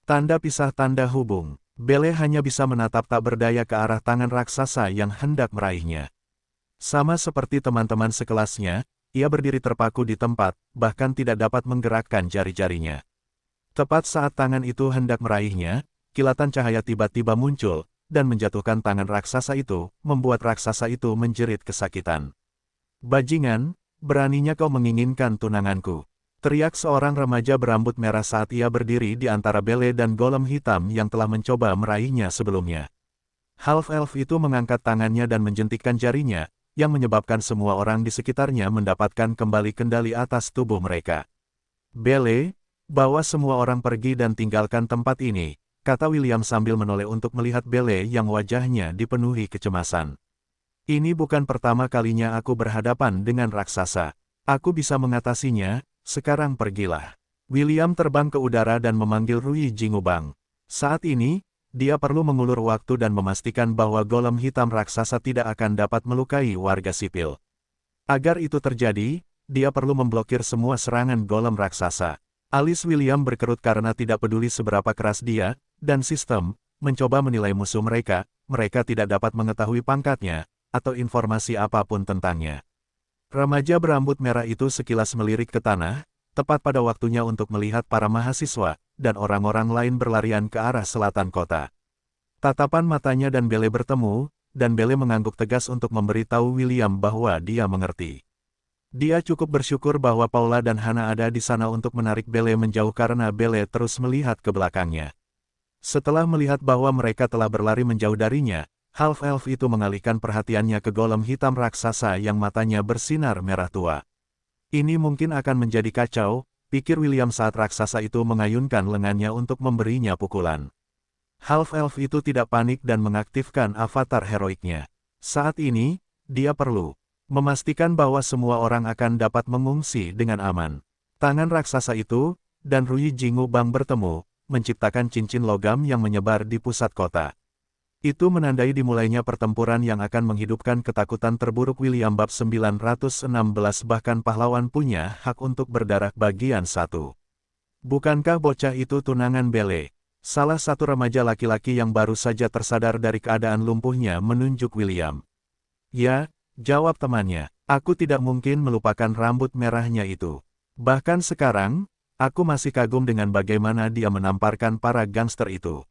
Tanda pisah tanda hubung. Belle hanya bisa menatap tak berdaya ke arah tangan raksasa yang hendak meraihnya. Sama seperti teman-teman sekelasnya, ia berdiri terpaku di tempat, bahkan tidak dapat menggerakkan jari-jarinya. Tepat saat tangan itu hendak meraihnya, kilatan cahaya tiba-tiba muncul, dan menjatuhkan tangan raksasa itu, membuat raksasa itu menjerit kesakitan. "Bajingan, beraninya kau menginginkan tunanganku!" teriak seorang remaja berambut merah saat ia berdiri di antara Belle dan golem hitam yang telah mencoba meraihnya sebelumnya. Half-elf itu mengangkat tangannya dan menjentikkan jarinya, yang menyebabkan semua orang di sekitarnya mendapatkan kembali kendali atas tubuh mereka. "Belle, bawa semua orang pergi dan tinggalkan tempat ini," kata William sambil menoleh untuk melihat Belle yang wajahnya dipenuhi kecemasan. "Ini bukan pertama kalinya aku berhadapan dengan raksasa. Aku bisa mengatasinya, sekarang pergilah." William terbang ke udara dan memanggil Rui Jingubang. Saat ini, dia perlu mengulur waktu dan memastikan bahwa golem hitam raksasa tidak akan dapat melukai warga sipil. Agar itu terjadi, dia perlu memblokir semua serangan golem raksasa. Alis William berkerut karena tidak peduli seberapa keras dia, dan sistem, mencoba menilai musuh mereka tidak dapat mengetahui pangkatnya, atau informasi apapun tentangnya. Remaja berambut merah itu sekilas melirik ke tanah, tepat pada waktunya untuk melihat para mahasiswa, dan orang-orang lain berlarian ke arah selatan kota. Tatapan matanya dan Belle bertemu, dan Belle mengangguk tegas untuk memberitahu William bahwa dia mengerti. Dia cukup bersyukur bahwa Paula dan Hana ada di sana untuk menarik Belle menjauh karena Belle terus melihat ke belakangnya. Setelah melihat bahwa mereka telah berlari menjauh darinya, half-elf itu mengalihkan perhatiannya ke golem hitam raksasa yang matanya bersinar merah tua. Ini mungkin akan menjadi kacau, pikir William saat raksasa itu mengayunkan lengannya untuk memberinya pukulan. Half-elf itu tidak panik dan mengaktifkan avatar heroiknya. Saat ini, dia perlu memastikan bahwa semua orang akan dapat mengungsi dengan aman. Tangan raksasa itu, dan Rui Jingubang bertemu, menciptakan cincin logam yang menyebar di pusat kota. Itu menandai dimulainya pertempuran yang akan menghidupkan ketakutan terburuk William bab 916 bahkan pahlawan punya hak untuk berdarah bagian 1. Bukankah bocah itu tunangan Belle? Salah satu remaja laki-laki yang baru saja tersadar dari keadaan lumpuhnya menunjuk William. Ya, jawab temannya, aku tidak mungkin melupakan rambut merahnya itu. Bahkan sekarang, aku masih kagum dengan bagaimana dia menamparkan para gangster itu.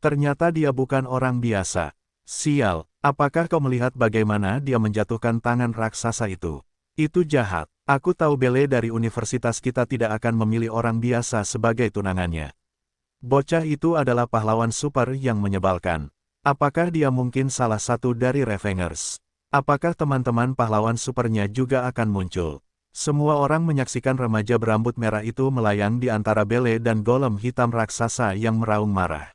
Ternyata dia bukan orang biasa. Sial, apakah kau melihat bagaimana dia menjatuhkan tangan raksasa itu? Itu jahat. Aku tahu Belle dari universitas kita tidak akan memilih orang biasa sebagai tunangannya. Bocah itu adalah pahlawan super yang menyebalkan. Apakah dia mungkin salah satu dari Revengers? Apakah teman-teman pahlawan supernya juga akan muncul? Semua orang menyaksikan remaja berambut merah itu melayang di antara Belle dan golem hitam raksasa yang meraung marah.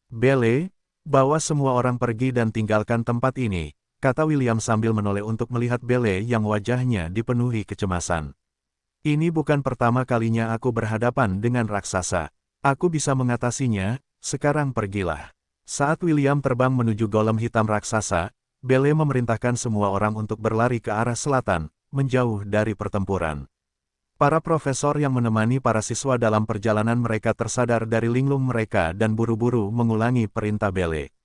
Belle, bawa semua orang pergi dan tinggalkan tempat ini, kata William sambil menoleh untuk melihat Belle yang wajahnya dipenuhi kecemasan. Ini bukan pertama kalinya aku berhadapan dengan raksasa. Aku bisa mengatasinya, sekarang pergilah. Saat William terbang menuju golem hitam raksasa, Belle memerintahkan semua orang untuk berlari ke arah selatan, menjauh dari pertempuran. Para profesor yang menemani para siswa dalam perjalanan mereka tersadar dari linglung mereka dan buru-buru mengulangi perintah Belle.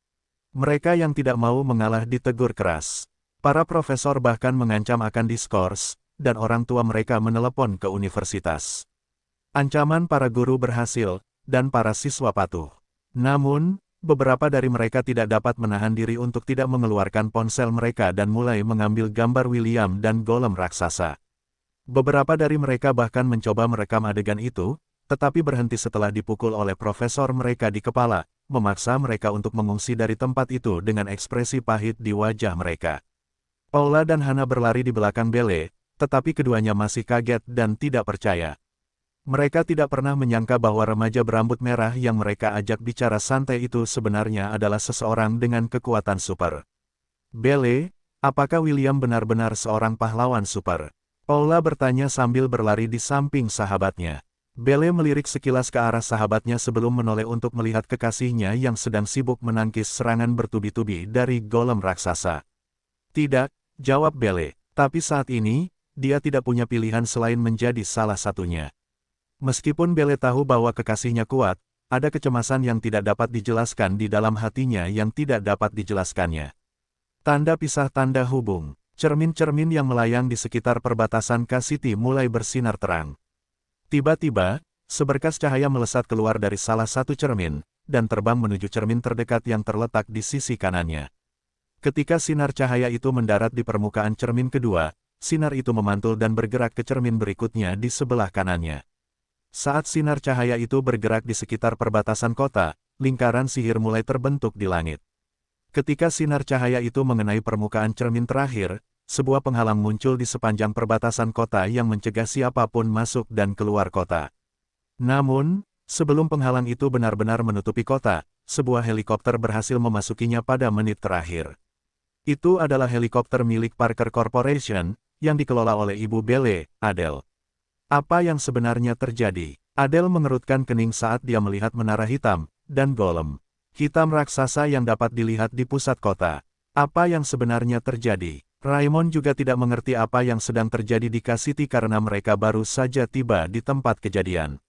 Mereka yang tidak mau mengalah ditegur keras. Para profesor bahkan mengancam akan diskors, dan orang tua mereka menelepon ke universitas. Ancaman para guru berhasil, dan para siswa patuh. Namun, beberapa dari mereka tidak dapat menahan diri untuk tidak mengeluarkan ponsel mereka dan mulai mengambil gambar William dan golem raksasa. Beberapa dari mereka bahkan mencoba merekam adegan itu, tetapi berhenti setelah dipukul oleh profesor mereka di kepala, memaksa mereka untuk mengungsi dari tempat itu dengan ekspresi pahit di wajah mereka. Paula dan Hana berlari di belakang Belle, tetapi keduanya masih kaget dan tidak percaya. Mereka tidak pernah menyangka bahwa remaja berambut merah yang mereka ajak bicara santai itu sebenarnya adalah seseorang dengan kekuatan super. Belle, apakah William benar-benar seorang pahlawan super? Paula bertanya sambil berlari di samping sahabatnya. Belle melirik sekilas ke arah sahabatnya sebelum menoleh untuk melihat kekasihnya yang sedang sibuk menangkis serangan bertubi-tubi dari golem raksasa. Tidak, jawab Belle, tapi saat ini, dia tidak punya pilihan selain menjadi salah satunya. Meskipun Belle tahu bahwa kekasihnya kuat, ada kecemasan yang tidak dapat dijelaskan di dalam hatinya yang tidak dapat dijelaskannya. Tanda pisah tanda hubung. Cermin-cermin yang melayang di sekitar perbatasan K-City mulai bersinar terang. Tiba-tiba, seberkas cahaya melesat keluar dari salah satu cermin, dan terbang menuju cermin terdekat yang terletak di sisi kanannya. Ketika sinar cahaya itu mendarat di permukaan cermin kedua, sinar itu memantul dan bergerak ke cermin berikutnya di sebelah kanannya. Saat sinar cahaya itu bergerak di sekitar perbatasan kota, lingkaran sihir mulai terbentuk di langit. Ketika sinar cahaya itu mengenai permukaan cermin terakhir, sebuah penghalang muncul di sepanjang perbatasan kota yang mencegah siapapun masuk dan keluar kota. Namun, sebelum penghalang itu benar-benar menutupi kota, sebuah helikopter berhasil memasukinya pada menit terakhir. Itu adalah helikopter milik Parker Corporation, yang dikelola oleh Ibu Belle, Adele. Apa yang sebenarnya terjadi? Adele mengerutkan kening saat dia melihat menara hitam, dan golem hitam raksasa yang dapat dilihat di pusat kota. Apa yang sebenarnya terjadi? Raymond juga tidak mengerti apa yang sedang terjadi di K-City karena mereka baru saja tiba di tempat kejadian.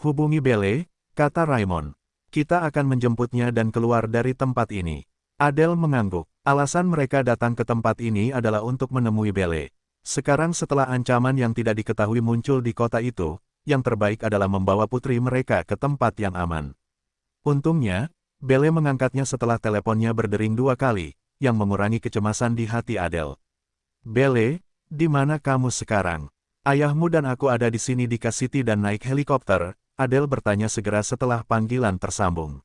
Hubungi Belle, kata Raymond. Kita akan menjemputnya dan keluar dari tempat ini. Adele mengangguk. Alasan mereka datang ke tempat ini adalah untuk menemui Belle. Sekarang setelah ancaman yang tidak diketahui muncul di kota itu, yang terbaik adalah membawa putri mereka ke tempat yang aman. Untungnya, Belle mengangkatnya setelah teleponnya berdering 2 kali, yang mengurangi kecemasan di hati Adele. Belle, di mana kamu sekarang? Ayahmu dan aku ada di sini di K-City dan naik helikopter, Adele bertanya segera setelah panggilan tersambung.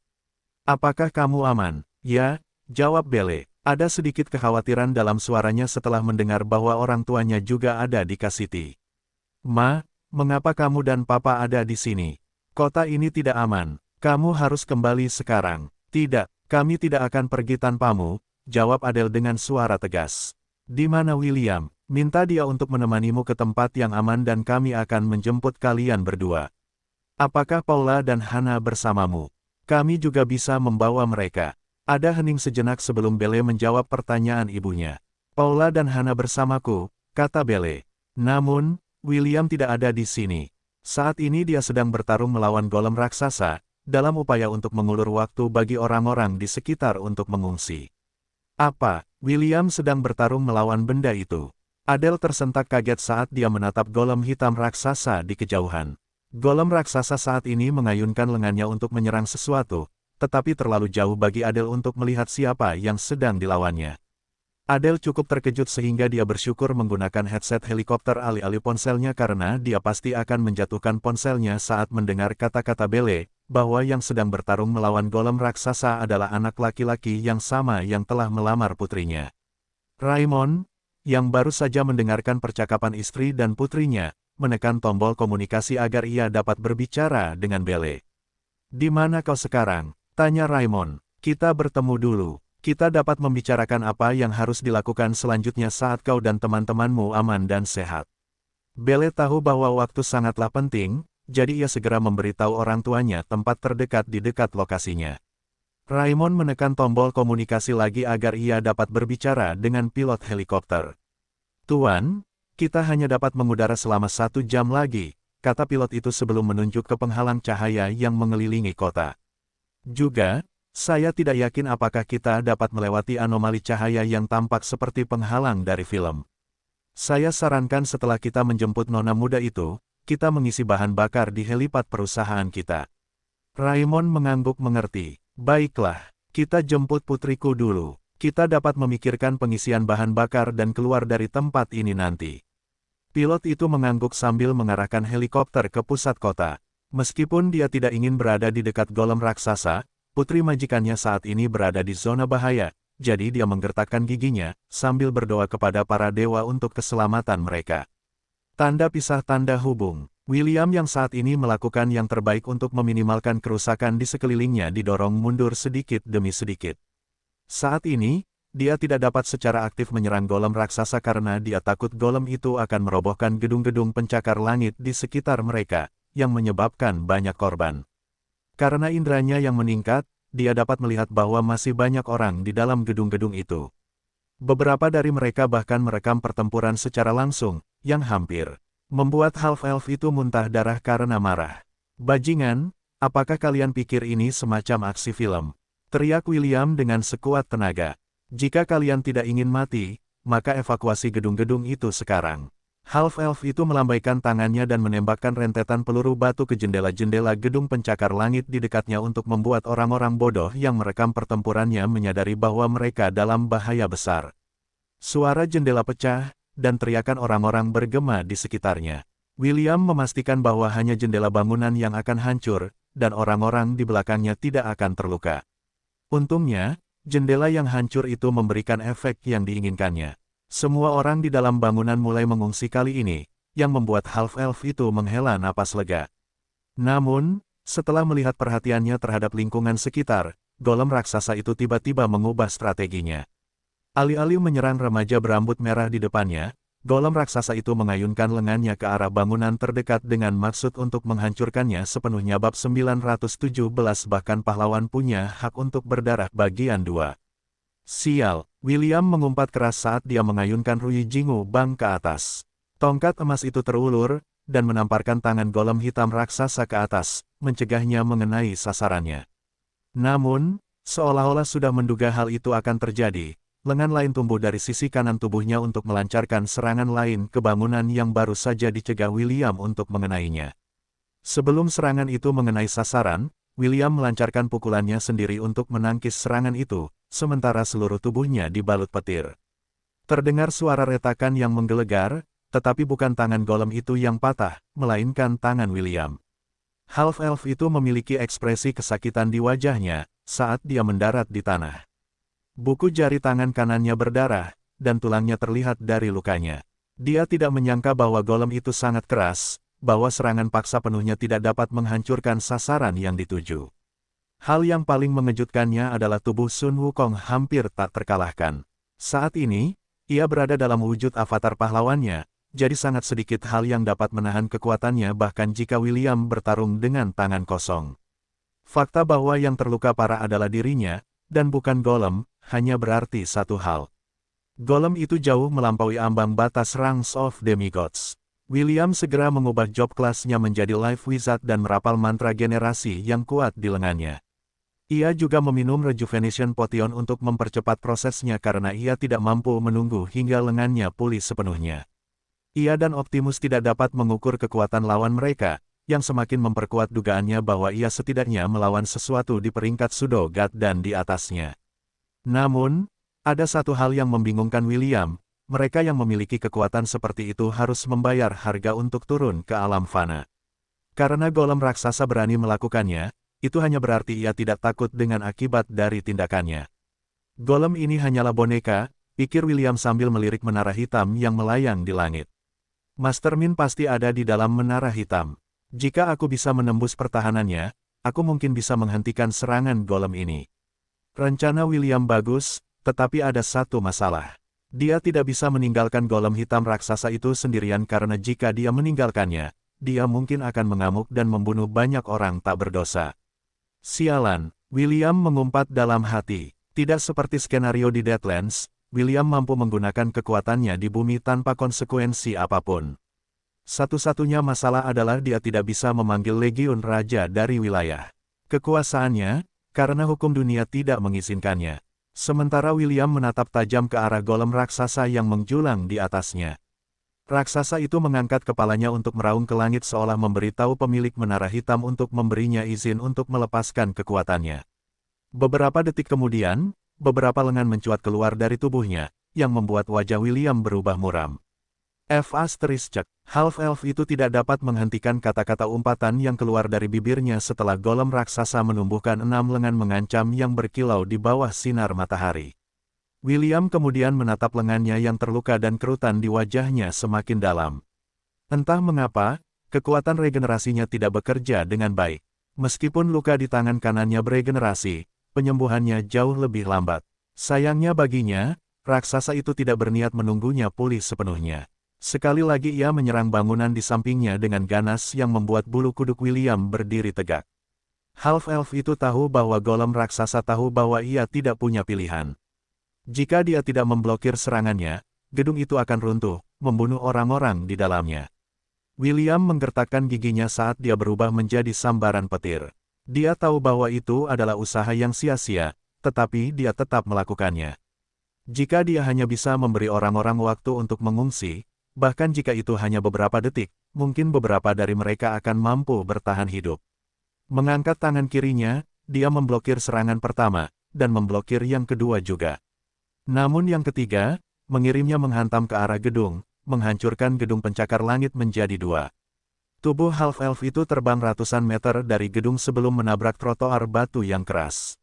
Apakah kamu aman? Ya, jawab Belle. Ada sedikit kekhawatiran dalam suaranya setelah mendengar bahwa orang tuanya juga ada di K-City. Ma, mengapa kamu dan Papa ada di sini? Kota ini tidak aman. Kamu harus kembali sekarang. Tidak, kami tidak akan pergi tanpamu, jawab Adele dengan suara tegas. Di mana William? Minta dia untuk menemanimu ke tempat yang aman dan kami akan menjemput kalian berdua. Apakah Paula dan Hannah bersamamu? Kami juga bisa membawa mereka. Ada hening sejenak sebelum Belle menjawab pertanyaan ibunya. Paula dan Hannah bersamaku, kata Belle. Namun, William tidak ada di sini. Saat ini dia sedang bertarung melawan golem raksasa, dalam upaya untuk mengulur waktu bagi orang-orang di sekitar untuk mengungsi. Apa? William sedang bertarung melawan benda itu. Adele tersentak kaget saat dia menatap golem hitam raksasa di kejauhan. Golem raksasa saat ini mengayunkan lengannya untuk menyerang sesuatu, tetapi terlalu jauh bagi Adele untuk melihat siapa yang sedang dilawannya. Adele cukup terkejut sehingga dia bersyukur menggunakan headset helikopter alih-alih ponselnya karena dia pasti akan menjatuhkan ponselnya saat mendengar kata-kata Belle, bahwa yang sedang bertarung melawan golem raksasa adalah anak laki-laki yang sama yang telah melamar putrinya. Raymond, yang baru saja mendengarkan percakapan istri dan putrinya, menekan tombol komunikasi agar ia dapat berbicara dengan Belle. "Di mana kau sekarang?" tanya Raymond. "Kita bertemu dulu. Kita dapat membicarakan apa yang harus dilakukan selanjutnya saat kau dan teman-temanmu aman dan sehat." Belle tahu bahwa waktu sangatlah penting, jadi ia segera memberitahu orang tuanya tempat terdekat di dekat lokasinya. Raymond menekan tombol komunikasi lagi agar ia dapat berbicara dengan pilot helikopter. "Tuan, kita hanya dapat mengudara selama 1 jam lagi," kata pilot itu sebelum menunjuk ke penghalang cahaya yang mengelilingi kota. "Juga, saya tidak yakin apakah kita dapat melewati anomali cahaya yang tampak seperti penghalang dari film. Saya sarankan setelah kita menjemput nona muda itu, kita mengisi bahan bakar di helipad perusahaan kita." Raymond mengangguk mengerti. "Baiklah, kita jemput putriku dulu. Kita dapat memikirkan pengisian bahan bakar dan keluar dari tempat ini nanti." Pilot itu mengangguk sambil mengarahkan helikopter ke pusat kota. Meskipun dia tidak ingin berada di dekat golem raksasa, putri majikannya saat ini berada di zona bahaya, jadi dia menggertakkan giginya, sambil berdoa kepada para dewa untuk keselamatan mereka. Tanda pisah tanda hubung. William yang saat ini melakukan yang terbaik untuk meminimalkan kerusakan di sekelilingnya didorong mundur sedikit demi sedikit. Saat ini, dia tidak dapat secara aktif menyerang golem raksasa karena dia takut golem itu akan merobohkan gedung-gedung pencakar langit di sekitar mereka, yang menyebabkan banyak korban. Karena indranya yang meningkat, dia dapat melihat bahwa masih banyak orang di dalam gedung-gedung itu. Beberapa dari mereka bahkan merekam pertempuran secara langsung, yang hampir membuat half-elf itu muntah darah karena marah. "Bajingan, apakah kalian pikir ini semacam aksi film?" teriak William dengan sekuat tenaga. "Jika kalian tidak ingin mati, maka evakuasi gedung-gedung itu sekarang." Half-elf itu melambaikan tangannya dan menembakkan rentetan peluru batu ke jendela-jendela gedung pencakar langit di dekatnya untuk membuat orang-orang bodoh yang merekam pertempurannya menyadari bahwa mereka dalam bahaya besar. Suara jendela pecah, dan teriakan orang-orang bergema di sekitarnya. William memastikan bahwa hanya jendela bangunan yang akan hancur, dan orang-orang di belakangnya tidak akan terluka. Untungnya, jendela yang hancur itu memberikan efek yang diinginkannya. Semua orang di dalam bangunan mulai mengungsi kali ini, yang membuat half-elf itu menghela napas lega. Namun, setelah melihat perhatiannya terhadap lingkungan sekitar, golem raksasa itu tiba-tiba mengubah strateginya. Alih-alih menyerang remaja berambut merah di depannya, golem raksasa itu mengayunkan lengannya ke arah bangunan terdekat dengan maksud untuk menghancurkannya sepenuhnya. Bab 917 bahkan pahlawan punya hak untuk berdarah bagian 2. Sial, William mengumpat keras saat dia mengayunkan Rui Jingu Bang ke atas. Tongkat emas itu terulur, dan menamparkan tangan golem hitam raksasa ke atas, mencegahnya mengenai sasarannya. Namun, seolah-olah sudah menduga hal itu akan terjadi, lengan lain tumbuh dari sisi kanan tubuhnya untuk melancarkan serangan lain ke bangunan yang baru saja dicegah William untuk mengenainya. Sebelum serangan itu mengenai sasaran, William melancarkan pukulannya sendiri untuk menangkis serangan itu, sementara seluruh tubuhnya dibalut petir. Terdengar suara retakan yang menggelegar, tetapi bukan tangan golem itu yang patah, melainkan tangan William. Half-elf itu memiliki ekspresi kesakitan di wajahnya, saat dia mendarat di tanah. Buku jari tangan kanannya berdarah, dan tulangnya terlihat dari lukanya. Dia tidak menyangka bahwa golem itu sangat keras, bahwa serangan paksa penuhnya tidak dapat menghancurkan sasaran yang dituju. Hal yang paling mengejutkannya adalah tubuh Sun Wukong hampir tak terkalahkan. Saat ini, ia berada dalam wujud avatar pahlawannya, jadi sangat sedikit hal yang dapat menahan kekuatannya bahkan jika William bertarung dengan tangan kosong. Fakta bahwa yang terluka parah adalah dirinya, dan bukan golem, hanya berarti satu hal. Golem itu jauh melampaui ambang batas Ranks of Demigods. William segera mengubah job kelasnya menjadi Life Wizard dan merapal mantra generasi yang kuat di lengannya. Ia juga meminum Rejuvenation Potion untuk mempercepat prosesnya karena ia tidak mampu menunggu hingga lengannya pulih sepenuhnya. Ia dan Optimus tidak dapat mengukur kekuatan lawan mereka, yang semakin memperkuat dugaannya bahwa ia setidaknya melawan sesuatu di peringkat Pseudo God dan di atasnya. Namun, ada satu hal yang membingungkan William, mereka yang memiliki kekuatan seperti itu harus membayar harga untuk turun ke alam fana. Karena golem raksasa berani melakukannya, itu hanya berarti ia tidak takut dengan akibat dari tindakannya. Golem ini hanyalah boneka, pikir William sambil melirik menara hitam yang melayang di langit. Mastermind pasti ada di dalam menara hitam. Jika aku bisa menembus pertahanannya, aku mungkin bisa menghentikan serangan golem ini. Rencana William bagus, tetapi ada satu masalah. Dia tidak bisa meninggalkan golem hitam raksasa itu sendirian karena jika dia meninggalkannya, dia mungkin akan mengamuk dan membunuh banyak orang tak berdosa. Sialan, William mengumpat dalam hati. Tidak seperti skenario di Deadlands, William mampu menggunakan kekuatannya di bumi tanpa konsekuensi apapun. Satu-satunya masalah adalah dia tidak bisa memanggil Legiun Raja dari wilayah kekuasaannya, karena hukum dunia tidak mengizinkannya. Sementara William menatap tajam ke arah golem raksasa yang menjulang di atasnya. Raksasa itu mengangkat kepalanya untuk meraung ke langit seolah memberitahu pemilik menara hitam untuk memberinya izin untuk melepaskan kekuatannya. Beberapa detik kemudian, beberapa lengan mencuat keluar dari tubuhnya, yang membuat wajah William berubah muram. Half-elf itu tidak dapat menghentikan kata-kata umpatan yang keluar dari bibirnya setelah golem raksasa menumbuhkan 6 lengan mengancam yang berkilau di bawah sinar matahari. William kemudian menatap lengannya yang terluka dan kerutan di wajahnya semakin dalam. Entah mengapa, kekuatan regenerasinya tidak bekerja dengan baik. Meskipun luka di tangan kanannya beregenerasi, penyembuhannya jauh lebih lambat. Sayangnya baginya, raksasa itu tidak berniat menunggunya pulih sepenuhnya. Sekali lagi ia menyerang bangunan di sampingnya dengan ganas yang membuat bulu kuduk William berdiri tegak. Half-elf itu tahu bahwa golem raksasa tahu bahwa ia tidak punya pilihan. Jika dia tidak memblokir serangannya, gedung itu akan runtuh, membunuh orang-orang di dalamnya. William menggertakkan giginya saat dia berubah menjadi sambaran petir. Dia tahu bahwa itu adalah usaha yang sia-sia, tetapi dia tetap melakukannya. Jika dia hanya bisa memberi orang-orang waktu untuk mengungsi, bahkan jika itu hanya beberapa detik, mungkin beberapa dari mereka akan mampu bertahan hidup. Mengangkat tangan kirinya, dia memblokir serangan pertama, dan memblokir yang kedua juga. Namun yang ketiga, mengirimnya menghantam ke arah gedung, menghancurkan gedung pencakar langit menjadi 2. Tubuh half-elf itu terbang ratusan meter dari gedung sebelum menabrak trotoar batu yang keras.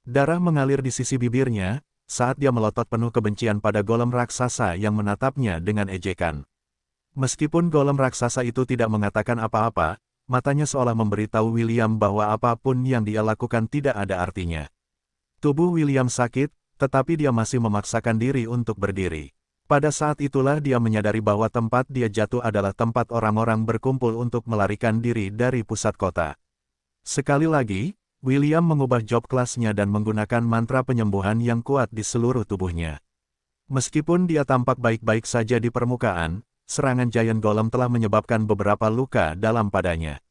Darah mengalir di sisi bibirnya, saat dia melotot penuh kebencian pada golem raksasa yang menatapnya dengan ejekan. Meskipun golem raksasa itu tidak mengatakan apa-apa, matanya seolah memberitahu William bahwa apapun yang dia lakukan tidak ada artinya. Tubuh William sakit, tetapi dia masih memaksakan diri untuk berdiri. Pada saat itulah dia menyadari bahwa tempat dia jatuh adalah tempat orang-orang berkumpul untuk melarikan diri dari pusat kota. Sekali lagi, William mengubah job kelasnya dan menggunakan mantra penyembuhan yang kuat di seluruh tubuhnya. Meskipun dia tampak baik-baik saja di permukaan, serangan Giant Golem telah menyebabkan beberapa luka dalam padanya.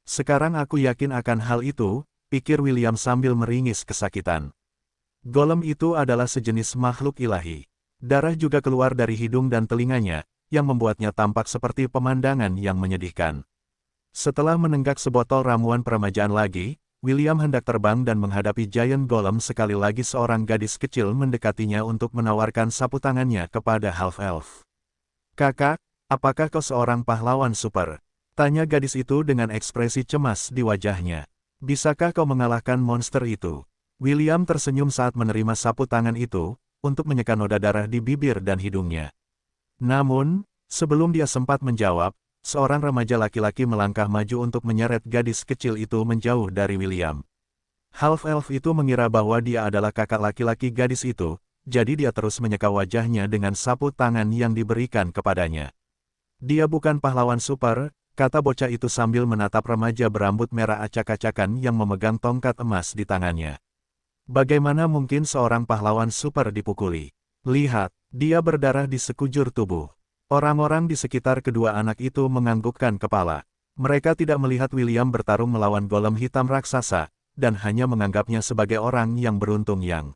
Sekarang aku yakin akan hal itu, pikir William sambil meringis kesakitan. Golem itu adalah sejenis makhluk ilahi. Darah juga keluar dari hidung dan telinganya, yang membuatnya tampak seperti pemandangan yang menyedihkan. Setelah menenggak sebotol ramuan peremajaan lagi, William hendak terbang dan menghadapi Giant Golem. Sekali lagi seorang gadis kecil mendekatinya untuk menawarkan sapu tangannya kepada half-elf. "Kakak, apakah kau seorang pahlawan super?" tanya gadis itu dengan ekspresi cemas di wajahnya. "Bisakah kau mengalahkan monster itu?" William tersenyum saat menerima sapu tangan itu, untuk menyeka noda darah di bibir dan hidungnya. Namun, sebelum dia sempat menjawab, seorang remaja laki-laki melangkah maju untuk menyeret gadis kecil itu menjauh dari William. Half-elf itu mengira bahwa dia adalah kakak laki-laki gadis itu, jadi dia terus menyeka wajahnya dengan sapu tangan yang diberikan kepadanya. Dia bukan pahlawan super, kata bocah itu sambil menatap remaja berambut merah acak-acakan yang memegang tongkat emas di tangannya. Bagaimana mungkin seorang pahlawan super dipukuli? Lihat, dia berdarah di sekujur tubuh. Orang-orang di sekitar kedua anak itu menganggukkan kepala. Mereka tidak melihat William bertarung melawan golem hitam raksasa, dan hanya menganggapnya sebagai orang yang beruntung yang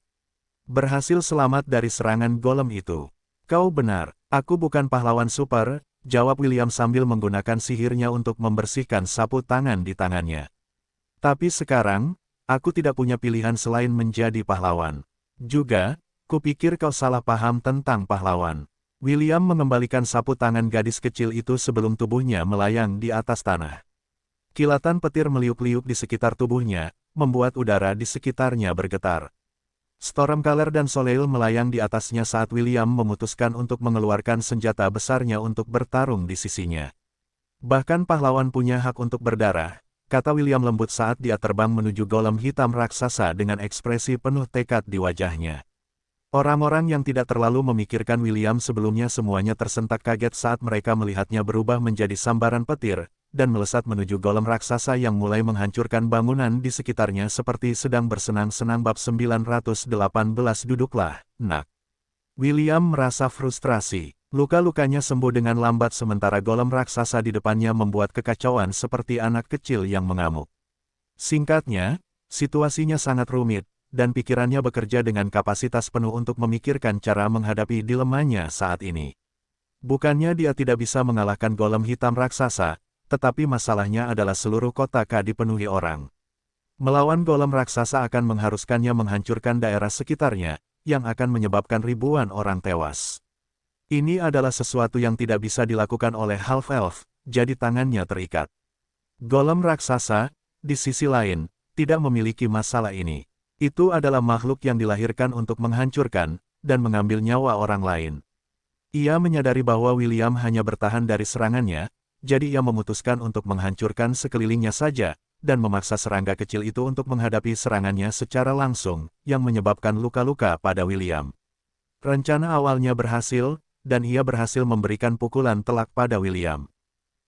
berhasil selamat dari serangan golem itu. Kau benar, aku bukan pahlawan super, jawab William sambil menggunakan sihirnya untuk membersihkan sapu tangan di tangannya. Tapi sekarang, aku tidak punya pilihan selain menjadi pahlawan. Juga, kupikir kau salah paham tentang pahlawan. William mengembalikan sapu tangan gadis kecil itu sebelum tubuhnya melayang di atas tanah. Kilatan petir meliuk-liuk di sekitar tubuhnya, membuat udara di sekitarnya bergetar. Stormcaller dan Soleil melayang di atasnya saat William memutuskan untuk mengeluarkan senjata besarnya untuk bertarung di sisinya. Bahkan pahlawan punya hak untuk berdarah, kata William lembut saat dia terbang menuju golem hitam raksasa dengan ekspresi penuh tekad di wajahnya. Orang-orang yang tidak terlalu memikirkan William sebelumnya semuanya tersentak kaget saat mereka melihatnya berubah menjadi sambaran petir, dan melesat menuju golem raksasa yang mulai menghancurkan bangunan di sekitarnya seperti sedang bersenang-senang. Bab 918 Duduklah, nak. William merasa frustrasi. Luka-lukanya sembuh dengan lambat sementara golem raksasa di depannya membuat kekacauan seperti anak kecil yang mengamuk. Singkatnya, situasinya sangat rumit, dan pikirannya bekerja dengan kapasitas penuh untuk memikirkan cara menghadapi dilemanya saat ini. Bukannya dia tidak bisa mengalahkan golem hitam raksasa, tetapi masalahnya adalah seluruh kota K dipenuhi orang. Melawan golem raksasa akan mengharuskannya menghancurkan daerah sekitarnya, yang akan menyebabkan ribuan orang tewas. Ini adalah sesuatu yang tidak bisa dilakukan oleh half-elf, jadi tangannya terikat. Golem raksasa, di sisi lain, tidak memiliki masalah ini. Itu adalah makhluk yang dilahirkan untuk menghancurkan, dan mengambil nyawa orang lain. Ia menyadari bahwa William hanya bertahan dari serangannya, jadi ia memutuskan untuk menghancurkan sekelilingnya saja, dan memaksa serangga kecil itu untuk menghadapi serangannya secara langsung, yang menyebabkan luka-luka pada William. Rencana awalnya berhasil, dan ia berhasil memberikan pukulan telak pada William.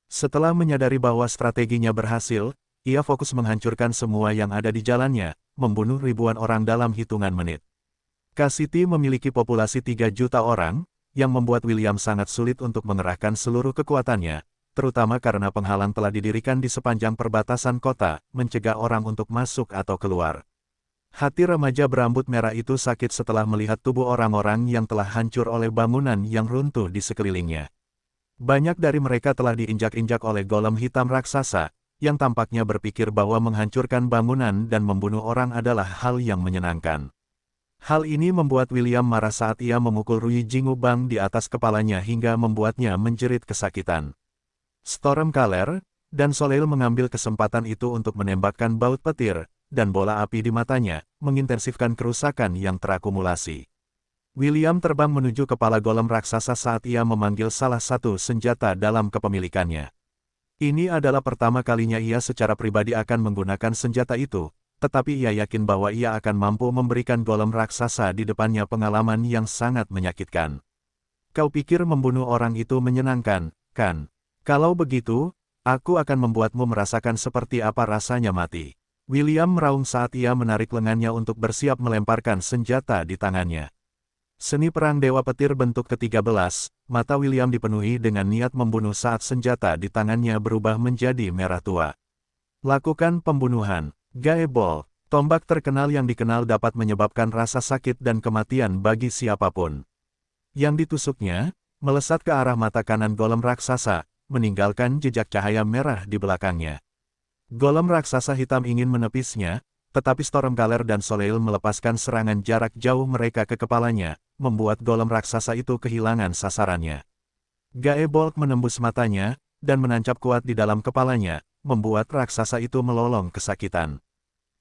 Setelah menyadari bahwa strateginya berhasil, ia fokus menghancurkan semua yang ada di jalannya, membunuh ribuan orang dalam hitungan menit. K-City memiliki populasi 3 juta orang, yang membuat William sangat sulit untuk mengerahkan seluruh kekuatannya, terutama karena penghalang telah didirikan di sepanjang perbatasan kota, mencegah orang untuk masuk atau keluar. Hati remaja berambut merah itu sakit setelah melihat tubuh orang-orang yang telah hancur oleh bangunan yang runtuh di sekelilingnya. Banyak dari mereka telah diinjak-injak oleh golem hitam raksasa, yang tampaknya berpikir bahwa menghancurkan bangunan dan membunuh orang adalah hal yang menyenangkan. Hal ini membuat William marah saat ia memukul Rui Jingubang di atas kepalanya hingga membuatnya menjerit kesakitan. Stormcaller dan Soleil mengambil kesempatan itu untuk menembakkan baut petir dan bola api di matanya, mengintensifkan kerusakan yang terakumulasi. William terbang menuju kepala golem raksasa saat ia memanggil salah satu senjata dalam kepemilikannya. Ini adalah pertama kalinya ia secara pribadi akan menggunakan senjata itu, tetapi ia yakin bahwa ia akan mampu memberikan golem raksasa di depannya pengalaman yang sangat menyakitkan. Kau pikir membunuh orang itu menyenangkan, kan? Kalau begitu, aku akan membuatmu merasakan seperti apa rasanya mati. William meraung saat ia menarik lengannya untuk bersiap melemparkan senjata di tangannya. Seni perang Dewa Petir bentuk ke-13, mata William dipenuhi dengan niat membunuh saat senjata di tangannya berubah menjadi merah tua. Lakukan pembunuhan. Gaebol, tombak terkenal yang dikenal dapat menyebabkan rasa sakit dan kematian bagi siapapun. Yang ditusuknya, melesat ke arah mata kanan golem raksasa, meninggalkan jejak cahaya merah di belakangnya. Golem raksasa hitam ingin menepisnya, tetapi Stormcaller dan Soleil melepaskan serangan jarak jauh mereka ke kepalanya, membuat golem raksasa itu kehilangan sasarannya. Gaebol menembus matanya, dan menancap kuat di dalam kepalanya, membuat raksasa itu melolong kesakitan.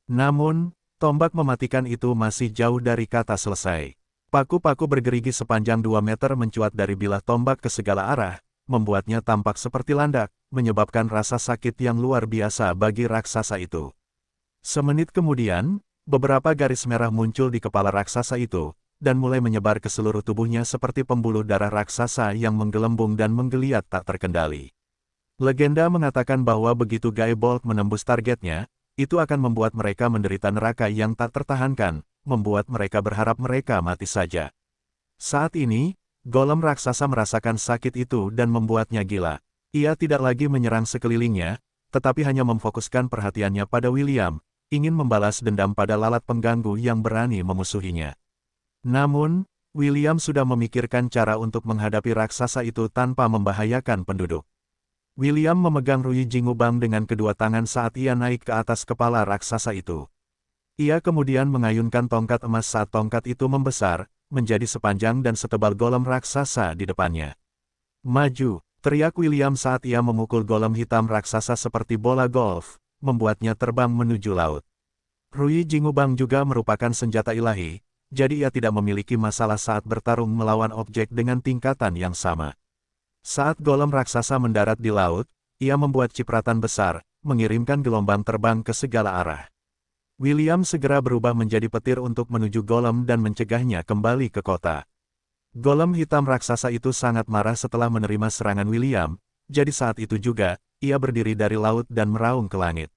Namun, tombak mematikan itu masih jauh dari kata selesai. Paku-paku bergerigi sepanjang 2 meter mencuat dari bilah tombak ke segala arah, membuatnya tampak seperti landak, menyebabkan rasa sakit yang luar biasa bagi raksasa itu. Semenit kemudian, beberapa garis merah muncul di kepala raksasa itu, dan mulai menyebar ke seluruh tubuhnya seperti pembuluh darah raksasa yang menggelembung dan menggeliat tak terkendali. Legenda mengatakan bahwa begitu Guy Bolt menembus targetnya, itu akan membuat mereka menderita neraka yang tak tertahankan, membuat mereka berharap mereka mati saja. Saat ini, golem raksasa merasakan sakit itu dan membuatnya gila. Ia tidak lagi menyerang sekelilingnya, tetapi hanya memfokuskan perhatiannya pada William, ingin membalas dendam pada lalat pengganggu yang berani memusuhinya. Namun, William sudah memikirkan cara untuk menghadapi raksasa itu tanpa membahayakan penduduk. William memegang Rui Jingubang dengan kedua tangan saat ia naik ke atas kepala raksasa itu. Ia kemudian mengayunkan tongkat emas saat tongkat itu membesar, menjadi sepanjang dan setebal golem raksasa di depannya. Maju, teriak William saat ia memukul golem hitam raksasa seperti bola golf, membuatnya terbang menuju laut. Rui Jingubang juga merupakan senjata ilahi, jadi ia tidak memiliki masalah saat bertarung melawan objek dengan tingkatan yang sama. Saat golem raksasa mendarat di laut, ia membuat cipratan besar, mengirimkan gelombang terbang ke segala arah. William segera berubah menjadi petir untuk menuju golem dan mencegahnya kembali ke kota. Golem hitam raksasa itu sangat marah setelah menerima serangan William, jadi saat itu juga, ia berdiri dari laut dan meraung ke langit.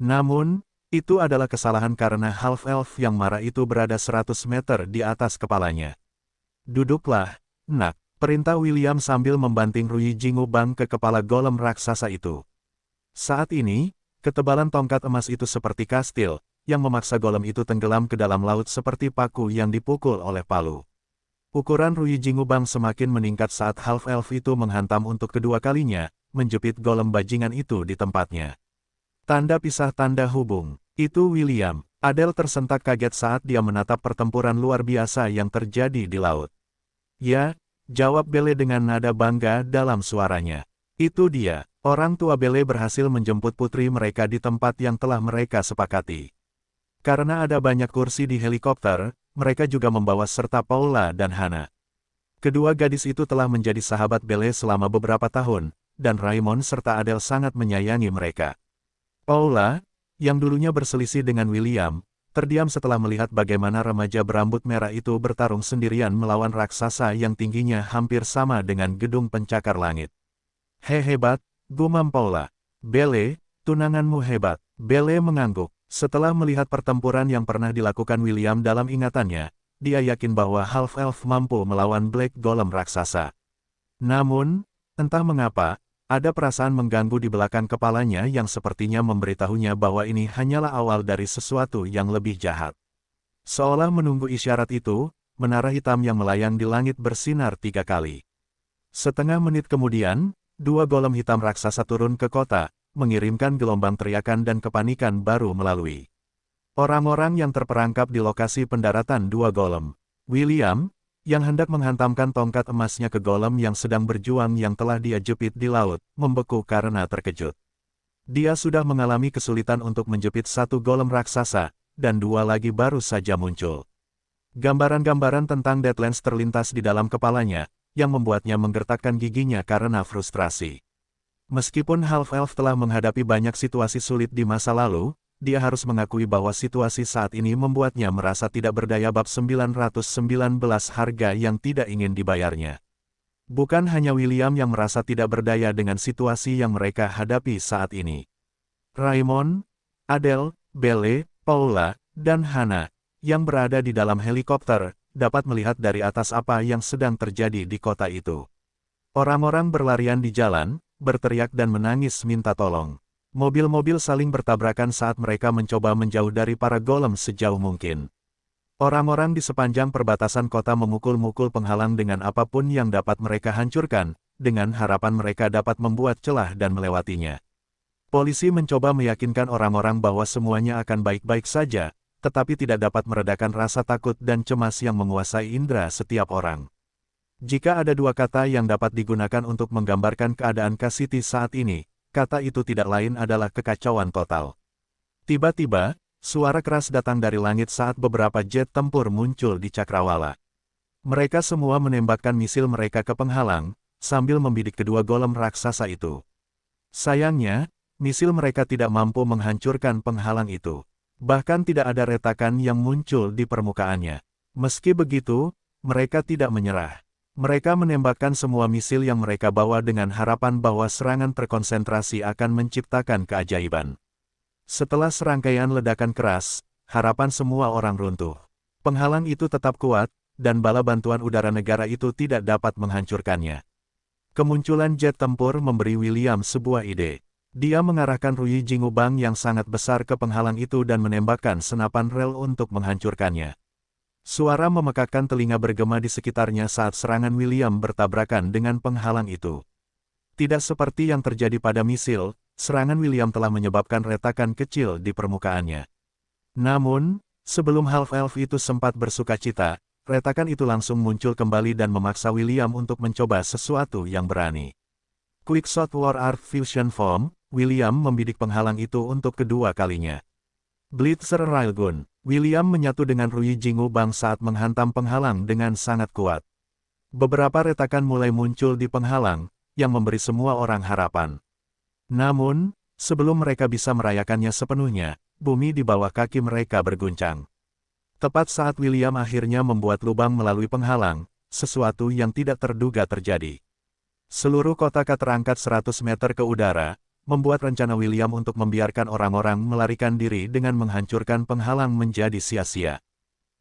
Namun, itu adalah kesalahan karena half-elf yang marah itu berada 100 meter di atas kepalanya. Duduklah, nak, perintah William sambil membanting Rui Jingubang ke kepala golem raksasa itu. Saat ini, ketebalan tongkat emas itu seperti kastil, yang memaksa golem itu tenggelam ke dalam laut seperti paku yang dipukul oleh palu. Ukuran Rui Jingubang semakin meningkat saat half-elf itu menghantam untuk kedua kalinya, menjepit golem bajingan itu di tempatnya. Tanda pisah tanda hubung. Itu William. Adele tersentak kaget saat dia menatap pertempuran luar biasa yang terjadi di laut. Ya, jawab Belle dengan nada bangga dalam suaranya. Itu dia. Orang tua Belle berhasil menjemput putri mereka di tempat yang telah mereka sepakati. Karena ada banyak kursi di helikopter, mereka juga membawa serta Paula dan Hannah. Kedua gadis itu telah menjadi sahabat Belle selama beberapa tahun, dan Raymond serta Adele sangat menyayangi mereka. Paula, yang dulunya berselisih dengan William, terdiam setelah melihat bagaimana remaja berambut merah itu bertarung sendirian melawan raksasa yang tingginya hampir sama dengan gedung pencakar langit. Hebat, gumam Paula. Belle, tunanganmu hebat. Belle mengangguk. Setelah melihat pertempuran yang pernah dilakukan William dalam ingatannya, dia yakin bahwa half-elf mampu melawan Black Golem raksasa. Namun, entah mengapa, ada perasaan mengganggu di belakang kepalanya yang sepertinya memberitahunya bahwa ini hanyalah awal dari sesuatu yang lebih jahat. Seolah menunggu isyarat itu, menara hitam yang melayang di langit bersinar 3 kali. Setengah menit kemudian, 2 golem hitam raksasa turun ke kota, mengirimkan gelombang teriakan dan kepanikan baru melalui orang-orang yang terperangkap di lokasi pendaratan 2 golem. William, yang hendak menghantamkan tongkat emasnya ke golem yang sedang berjuang yang telah dia jepit di laut, membeku karena terkejut. Dia sudah mengalami kesulitan untuk menjepit 1 golem raksasa, dan 2 lagi baru saja muncul. Gambaran-gambaran tentang Deadlands terlintas di dalam kepalanya, yang membuatnya menggertakkan giginya karena frustrasi. Meskipun half-elf telah menghadapi banyak situasi sulit di masa lalu, dia harus mengakui bahwa situasi saat ini membuatnya merasa tidak berdaya. Bab 919 harga yang tidak ingin dibayarnya. Bukan hanya William yang merasa tidak berdaya dengan situasi yang mereka hadapi saat ini. Raymond, Adele, Belle, Paula, dan Hannah, yang berada di dalam helikopter, dapat melihat dari atas apa yang sedang terjadi di kota itu. Orang-orang berlarian di jalan, berteriak dan menangis minta tolong. Mobil-mobil saling bertabrakan saat mereka mencoba menjauh dari para golem sejauh mungkin. Orang-orang di sepanjang perbatasan kota memukul-mukul penghalang dengan apapun yang dapat mereka hancurkan, dengan harapan mereka dapat membuat celah dan melewatinya. Polisi mencoba meyakinkan orang-orang bahwa semuanya akan baik-baik saja, tetapi tidak dapat meredakan rasa takut dan cemas yang menguasai indera setiap orang. Jika ada 2 kata yang dapat digunakan untuk menggambarkan keadaan K-City saat ini, kata itu tidak lain adalah kekacauan total. Tiba-tiba, suara keras datang dari langit saat beberapa jet tempur muncul di cakrawala. Mereka semua menembakkan misil mereka ke penghalang, sambil membidik kedua golem raksasa itu. Sayangnya, misil mereka tidak mampu menghancurkan penghalang itu. Bahkan tidak ada retakan yang muncul di permukaannya. Meski begitu, mereka tidak menyerah. Mereka menembakkan semua misil yang mereka bawa dengan harapan bahwa serangan terkonsentrasi akan menciptakan keajaiban. Setelah serangkaian ledakan keras, harapan semua orang runtuh. Penghalang itu tetap kuat, dan bala bantuan udara negara itu tidak dapat menghancurkannya. Kemunculan jet tempur memberi William sebuah ide. Dia mengarahkan Rui Jingubang yang sangat besar ke penghalang itu dan menembakkan senapan rel untuk menghancurkannya. Suara memekakkan telinga bergema di sekitarnya saat serangan William bertabrakan dengan penghalang itu. Tidak seperti yang terjadi pada misil, serangan William telah menyebabkan retakan kecil di permukaannya. Namun, sebelum half-elf itu sempat bersukacita, retakan itu langsung muncul kembali dan memaksa William untuk mencoba sesuatu yang berani. Quickshot War Art Fusion Form, William membidik penghalang itu untuk kedua kalinya. Blitzer Railgun, William menyatu dengan Rui Jingubang saat menghantam penghalang dengan sangat kuat. Beberapa retakan mulai muncul di penghalang, yang memberi semua orang harapan. Namun, sebelum mereka bisa merayakannya sepenuhnya, bumi di bawah kaki mereka berguncang. Tepat saat William akhirnya membuat lubang melalui penghalang, sesuatu yang tidak terduga terjadi. Seluruh kota terangkat 100 meter ke udara, membuat rencana William untuk membiarkan orang-orang melarikan diri dengan menghancurkan penghalang menjadi sia-sia.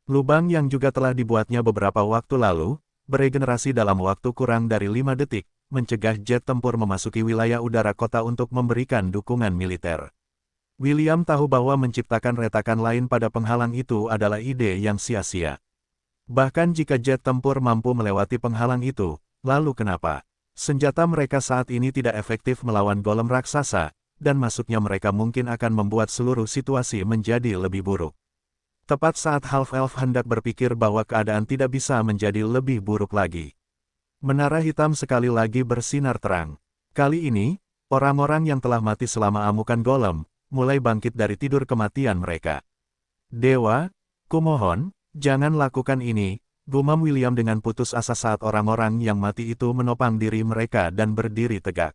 Lubang yang juga telah dibuatnya beberapa waktu lalu, beregenerasi dalam waktu kurang dari 5 detik, mencegah jet tempur memasuki wilayah udara kota untuk memberikan dukungan militer. William tahu bahwa menciptakan retakan lain pada penghalang itu adalah ide yang sia-sia. Bahkan jika jet tempur mampu melewati penghalang itu, lalu kenapa? Senjata mereka saat ini tidak efektif melawan golem raksasa, dan masuknya mereka mungkin akan membuat seluruh situasi menjadi lebih buruk. Tepat saat half-elf hendak berpikir bahwa keadaan tidak bisa menjadi lebih buruk lagi. Menara hitam sekali lagi bersinar terang. Kali ini, orang-orang yang telah mati selama amukan golem, mulai bangkit dari tidur kematian mereka. Dewa, kumohon, jangan lakukan ini, gumam William dengan putus asa saat orang-orang yang mati itu menopang diri mereka dan berdiri tegak.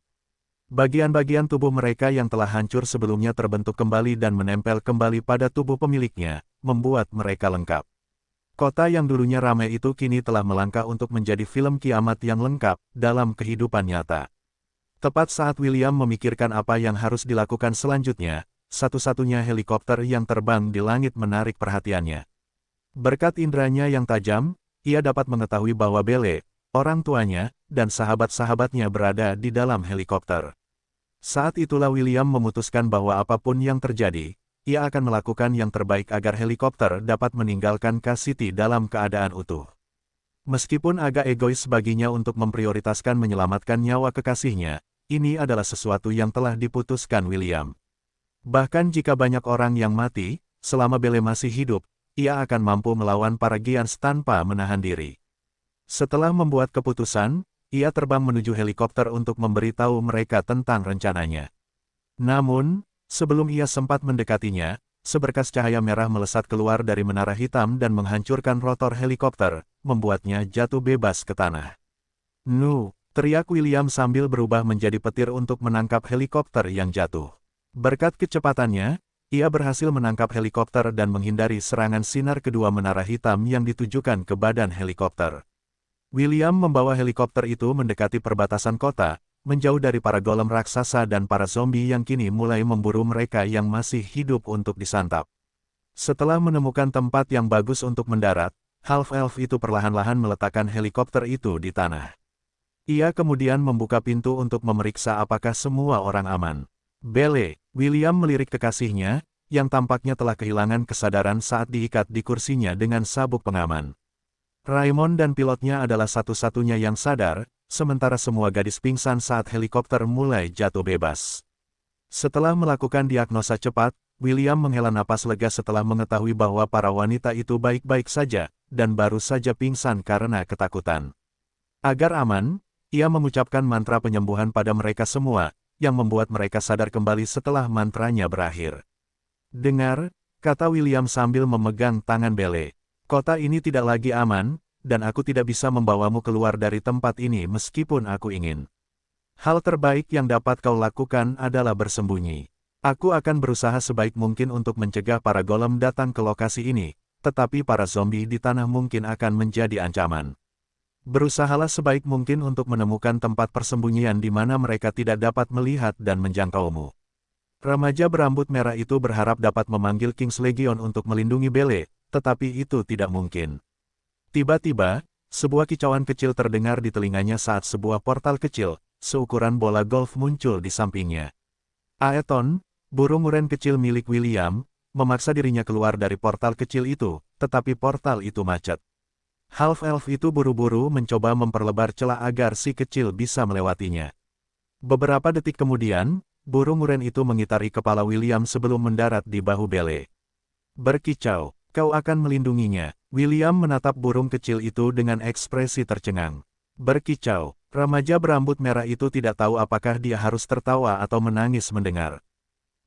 Bagian-bagian tubuh mereka yang telah hancur sebelumnya terbentuk kembali dan menempel kembali pada tubuh pemiliknya, membuat mereka lengkap. Kota yang dulunya ramai itu kini telah melangkah untuk menjadi film kiamat yang lengkap dalam kehidupan nyata. Tepat saat William memikirkan apa yang harus dilakukan selanjutnya, satu-satunya helikopter yang terbang di langit menarik perhatiannya. Berkat inderanya yang tajam, ia dapat mengetahui bahwa Belle, orang tuanya, dan sahabat-sahabatnya berada di dalam helikopter. Saat itulah William memutuskan bahwa apapun yang terjadi, ia akan melakukan yang terbaik agar helikopter dapat meninggalkan Cassity dalam keadaan utuh. Meskipun agak egois baginya untuk memprioritaskan menyelamatkan nyawa kekasihnya, ini adalah sesuatu yang telah diputuskan William. Bahkan jika banyak orang yang mati, selama Belle masih hidup, ia akan mampu melawan para Giants tanpa menahan diri. Setelah membuat keputusan, ia terbang menuju helikopter untuk memberitahu mereka tentang rencananya. Namun, sebelum ia sempat mendekatinya, seberkas cahaya merah melesat keluar dari menara hitam dan menghancurkan rotor helikopter, membuatnya jatuh bebas ke tanah. "Nu!" teriak William sambil berubah menjadi petir untuk menangkap helikopter yang jatuh. Berkat kecepatannya, ia berhasil menangkap helikopter dan menghindari serangan sinar kedua menara hitam yang ditujukan ke badan helikopter. William membawa helikopter itu mendekati perbatasan kota, menjauh dari para golem raksasa dan para zombie yang kini mulai memburu mereka yang masih hidup untuk disantap. Setelah menemukan tempat yang bagus untuk mendarat, half-elf itu perlahan-lahan meletakkan helikopter itu di tanah. Ia kemudian membuka pintu untuk memeriksa apakah semua orang aman. "Belle," William melirik kekasihnya, yang tampaknya telah kehilangan kesadaran saat diikat di kursinya dengan sabuk pengaman. Raymond dan pilotnya adalah satu-satunya yang sadar, sementara semua gadis pingsan saat helikopter mulai jatuh bebas. Setelah melakukan diagnosa cepat, William menghela napas lega setelah mengetahui bahwa para wanita itu baik-baik saja, dan baru saja pingsan karena ketakutan. Agar aman, ia mengucapkan mantra penyembuhan pada mereka semua, yang membuat mereka sadar kembali setelah mantranya berakhir. "Dengar," kata William sambil memegang tangan Belle. "Kota ini tidak lagi aman, dan aku tidak bisa membawamu keluar dari tempat ini meskipun aku ingin. Hal terbaik yang dapat kau lakukan adalah bersembunyi. Aku akan berusaha sebaik mungkin untuk mencegah para golem datang ke lokasi ini, tetapi para zombie di tanah mungkin akan menjadi ancaman. Berusahalah sebaik mungkin untuk menemukan tempat persembunyian di mana mereka tidak dapat melihat dan menjangkaumu. Remaja berambut merah itu berharap dapat memanggil King's Legion untuk melindungi Belle, tetapi itu tidak mungkin. Tiba-tiba, sebuah kicauan kecil terdengar di telinganya saat sebuah portal kecil, seukuran bola golf muncul di sampingnya. Aeton, burung muren kecil milik William, memaksa dirinya keluar dari portal kecil itu, tetapi portal itu macet. Half-elf itu buru-buru mencoba memperlebar celah agar si kecil bisa melewatinya. Beberapa detik kemudian, burung muren itu mengitari kepala William sebelum mendarat di bahu Belle. Berkicau, kau akan melindunginya. William menatap burung kecil itu dengan ekspresi tercengang. Berkicau, remaja berambut merah itu tidak tahu apakah dia harus tertawa atau menangis mendengar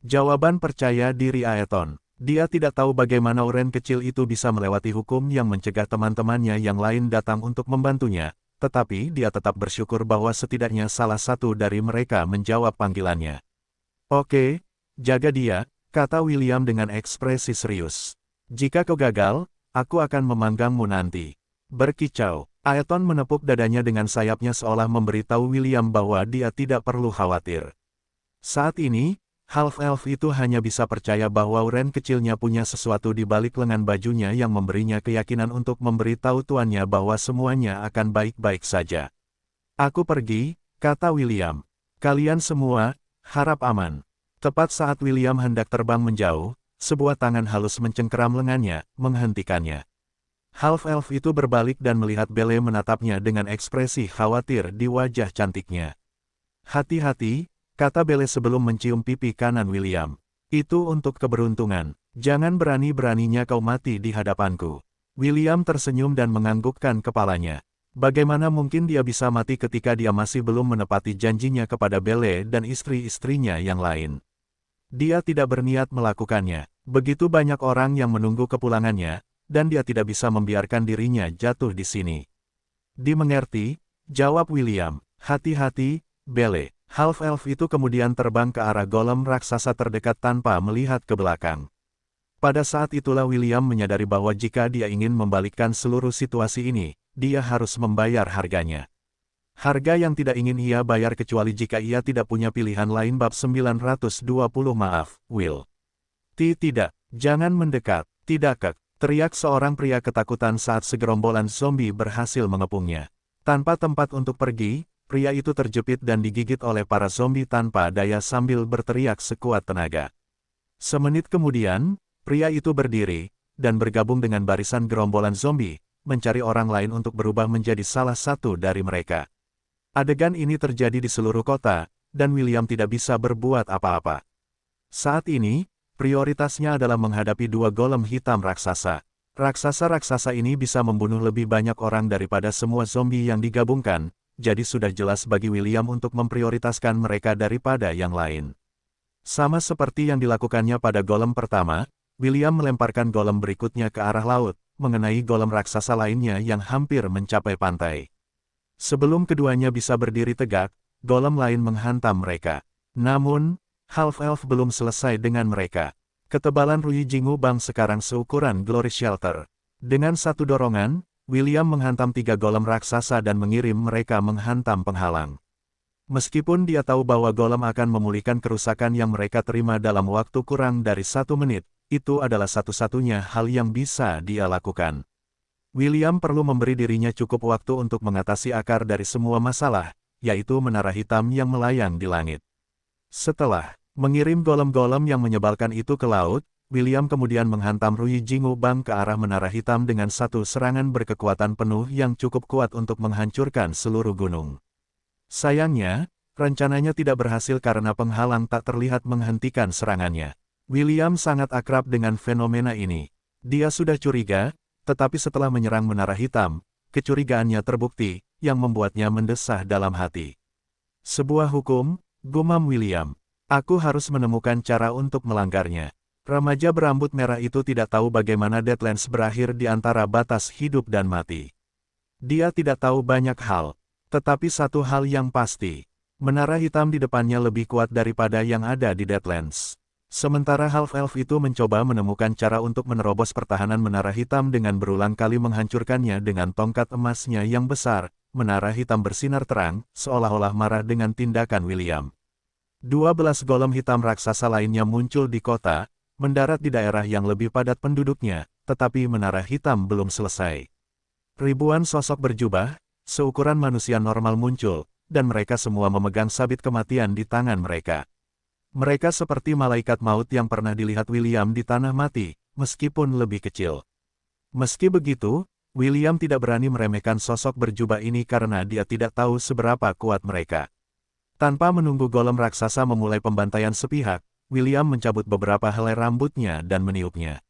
jawaban percaya diri Aeton. Dia tidak tahu bagaimana uren kecil itu bisa melewati hukum yang mencegah teman-temannya yang lain datang untuk membantunya, tetapi dia tetap bersyukur bahwa setidaknya salah satu dari mereka menjawab panggilannya. Oke, jaga dia, kata William dengan ekspresi serius. Jika kau gagal, aku akan memanggangmu nanti. Berkicau, Aeton menepuk dadanya dengan sayapnya seolah memberitahu William bahwa dia tidak perlu khawatir. Saat ini, Half-elf itu hanya bisa percaya bahwa uren kecilnya punya sesuatu di balik lengan bajunya yang memberinya keyakinan untuk memberitahu tuannya bahwa semuanya akan baik-baik saja. Aku pergi, kata William. Kalian semua, harap aman. Tepat saat William hendak terbang menjauh, sebuah tangan halus mencengkeram lengannya, menghentikannya. Half-elf itu berbalik dan melihat Belle menatapnya dengan ekspresi khawatir di wajah cantiknya. Hati-hati, kata Belle sebelum mencium pipi kanan William. Itu untuk keberuntungan. Jangan berani-beraninya kau mati di hadapanku. William tersenyum dan menganggukkan kepalanya. Bagaimana mungkin dia bisa mati ketika dia masih belum menepati janjinya kepada Belle dan istri-istrinya yang lain. Dia tidak berniat melakukannya. Begitu banyak orang yang menunggu kepulangannya, dan dia tidak bisa membiarkan dirinya jatuh di sini. Dimengerti, jawab William. Hati-hati, Belle. Half-elf itu kemudian terbang ke arah golem raksasa terdekat tanpa melihat ke belakang. Pada saat itulah William menyadari bahwa jika dia ingin membalikkan seluruh situasi ini, dia harus membayar harganya. Harga yang tidak ingin ia bayar kecuali jika ia tidak punya pilihan lain. Bab 920 Maaf, Will. Tidak, jangan mendekat, tidak kek, teriak seorang pria ketakutan saat segerombolan zombie berhasil mengepungnya. Tanpa tempat untuk pergi, pria itu terjepit dan digigit oleh para zombie tanpa daya sambil berteriak sekuat tenaga. Semenit kemudian, pria itu berdiri, dan bergabung dengan barisan gerombolan zombie, mencari orang lain untuk berubah menjadi salah satu dari mereka. Adegan ini terjadi di seluruh kota, dan William tidak bisa berbuat apa-apa. Saat ini, prioritasnya adalah menghadapi dua golem hitam raksasa. Raksasa-raksasa ini bisa membunuh lebih banyak orang daripada semua zombie yang digabungkan, jadi sudah jelas bagi William untuk memprioritaskan mereka daripada yang lain. Sama seperti yang dilakukannya pada golem pertama, William melemparkan golem berikutnya ke arah laut, mengenai golem raksasa lainnya yang hampir mencapai pantai. Sebelum keduanya bisa berdiri tegak, golem lain menghantam mereka. Namun, half-elf belum selesai dengan mereka. Ketebalan Rui Jingu Bang sekarang seukuran Glory Shelter. Dengan satu dorongan, William menghantam 3 golem raksasa dan mengirim mereka menghantam penghalang. Meskipun dia tahu bahwa golem akan memulihkan kerusakan yang mereka terima dalam waktu kurang dari 1 menit, itu adalah satu-satunya hal yang bisa dia lakukan. William perlu memberi dirinya cukup waktu untuk mengatasi akar dari semua masalah, yaitu menara hitam yang melayang di langit. Setelah mengirim golem-golem yang menyebalkan itu ke laut, William kemudian menghantam Rui Jingu Bang ke arah menara hitam dengan satu serangan berkekuatan penuh yang cukup kuat untuk menghancurkan seluruh gunung. Sayangnya, rencananya tidak berhasil karena penghalang tak terlihat menghentikan serangannya. William sangat akrab dengan fenomena ini. Dia sudah curiga, tetapi setelah menyerang menara hitam, kecurigaannya terbukti, yang membuatnya mendesah dalam hati. Sebuah hukum, gumam William. Aku harus menemukan cara untuk melanggarnya. Remaja berambut merah itu tidak tahu bagaimana Deadlands berakhir di antara batas hidup dan mati. Dia tidak tahu banyak hal. Tetapi satu hal yang pasti. Menara hitam di depannya lebih kuat daripada yang ada di Deadlands. Sementara Half-Elf itu mencoba menemukan cara untuk menerobos pertahanan menara hitam dengan berulang kali menghancurkannya dengan tongkat emasnya yang besar. Menara hitam bersinar terang, seolah-olah marah dengan tindakan William. 12 golem hitam raksasa lainnya muncul di kota, mendarat di daerah yang lebih padat penduduknya, tetapi menara hitam belum selesai. Ribuan sosok berjubah, seukuran manusia normal muncul, dan mereka semua memegang sabit kematian di tangan mereka. Mereka seperti malaikat maut yang pernah dilihat William di tanah mati, meskipun lebih kecil. Meski begitu, William tidak berani meremehkan sosok berjubah ini karena dia tidak tahu seberapa kuat mereka. Tanpa menunggu golem raksasa memulai pembantaian sepihak, William mencabut beberapa helai rambutnya dan meniupnya.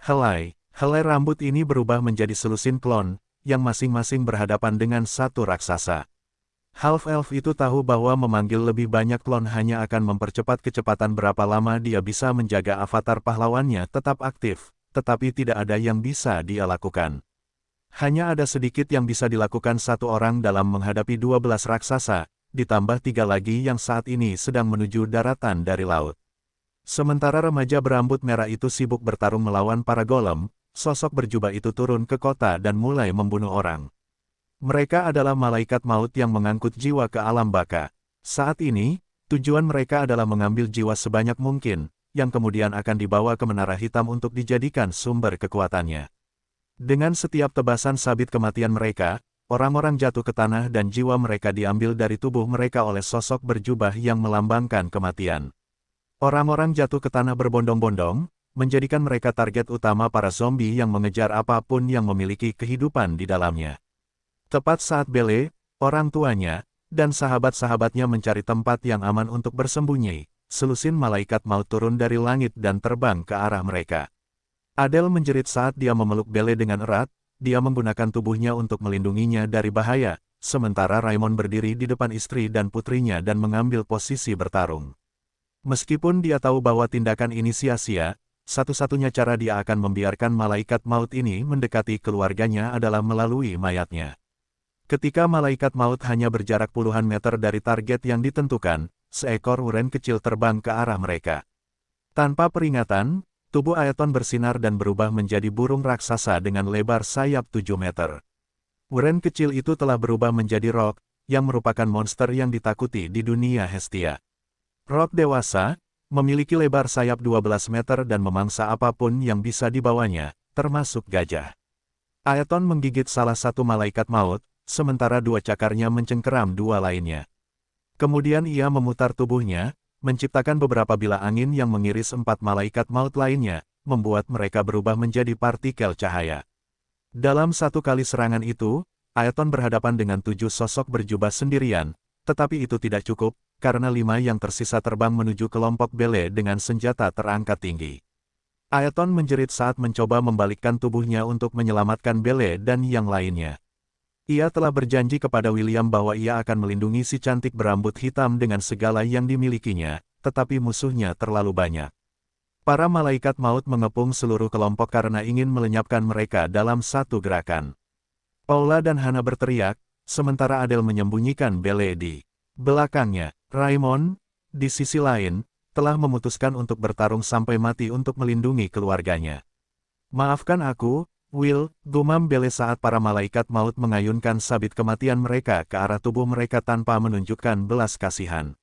Helai rambut ini berubah menjadi selusin klon, yang masing-masing berhadapan dengan satu raksasa. Half-Elf itu tahu bahwa memanggil lebih banyak klon hanya akan mempercepat kecepatan berapa lama dia bisa menjaga avatar pahlawannya tetap aktif, tetapi tidak ada yang bisa dia lakukan. Hanya ada sedikit yang bisa dilakukan satu orang dalam menghadapi 12 raksasa, ditambah 3 lagi yang saat ini sedang menuju daratan dari laut. Sementara remaja berambut merah itu sibuk bertarung melawan para golem, sosok berjubah itu turun ke kota dan mulai membunuh orang. Mereka adalah malaikat maut yang mengangkut jiwa ke alam baka. Saat ini, tujuan mereka adalah mengambil jiwa sebanyak mungkin, yang kemudian akan dibawa ke menara hitam untuk dijadikan sumber kekuatannya. Dengan setiap tebasan sabit kematian mereka, orang-orang jatuh ke tanah dan jiwa mereka diambil dari tubuh mereka oleh sosok berjubah yang melambangkan kematian. Orang-orang jatuh ke tanah berbondong-bondong, menjadikan mereka target utama para zombie yang mengejar apapun yang memiliki kehidupan di dalamnya. Tepat saat Belle, orang tuanya, dan sahabat-sahabatnya mencari tempat yang aman untuk bersembunyi, selusin malaikat maut turun dari langit dan terbang ke arah mereka. Adele menjerit saat dia memeluk Belle dengan erat, dia menggunakan tubuhnya untuk melindunginya dari bahaya, sementara Raymond berdiri di depan istri dan putrinya dan mengambil posisi bertarung. Meskipun dia tahu bahwa tindakan ini sia-sia, satu-satunya cara dia akan membiarkan malaikat maut ini mendekati keluarganya adalah melalui mayatnya. Ketika malaikat maut hanya berjarak puluhan meter dari target yang ditentukan, seekor uren kecil terbang ke arah mereka. Tanpa peringatan, tubuh Aeton bersinar dan berubah menjadi burung raksasa dengan lebar sayap 7 meter. Uren kecil itu telah berubah menjadi Rock, yang merupakan monster yang ditakuti di dunia Hestia. Rock dewasa, memiliki lebar sayap 12 meter dan memangsa apapun yang bisa dibawanya, termasuk gajah. Aeton menggigit salah satu malaikat maut, sementara 2 cakarnya mencengkeram 2 lainnya. Kemudian ia memutar tubuhnya, menciptakan beberapa bila angin yang mengiris 4 malaikat maut lainnya, membuat mereka berubah menjadi partikel cahaya. Dalam satu kali serangan itu, Aeton berhadapan dengan 7 sosok berjubah sendirian, tetapi itu tidak cukup, karena 5 yang tersisa terbang menuju kelompok Belle dengan senjata terangkat tinggi. Aeton menjerit saat mencoba membalikkan tubuhnya untuk menyelamatkan Belle dan yang lainnya. Ia telah berjanji kepada William bahwa ia akan melindungi si cantik berambut hitam dengan segala yang dimilikinya, tetapi musuhnya terlalu banyak. Para malaikat maut mengepung seluruh kelompok karena ingin melenyapkan mereka dalam satu gerakan. Paula dan Hana berteriak, sementara Adele menyembunyikan Belle di belakangnya. Raymond, di sisi lain, telah memutuskan untuk bertarung sampai mati untuk melindungi keluarganya. "Maafkan aku, Will," gumam Belle saat para malaikat maut mengayunkan sabit kematian mereka ke arah tubuh mereka tanpa menunjukkan belas kasihan.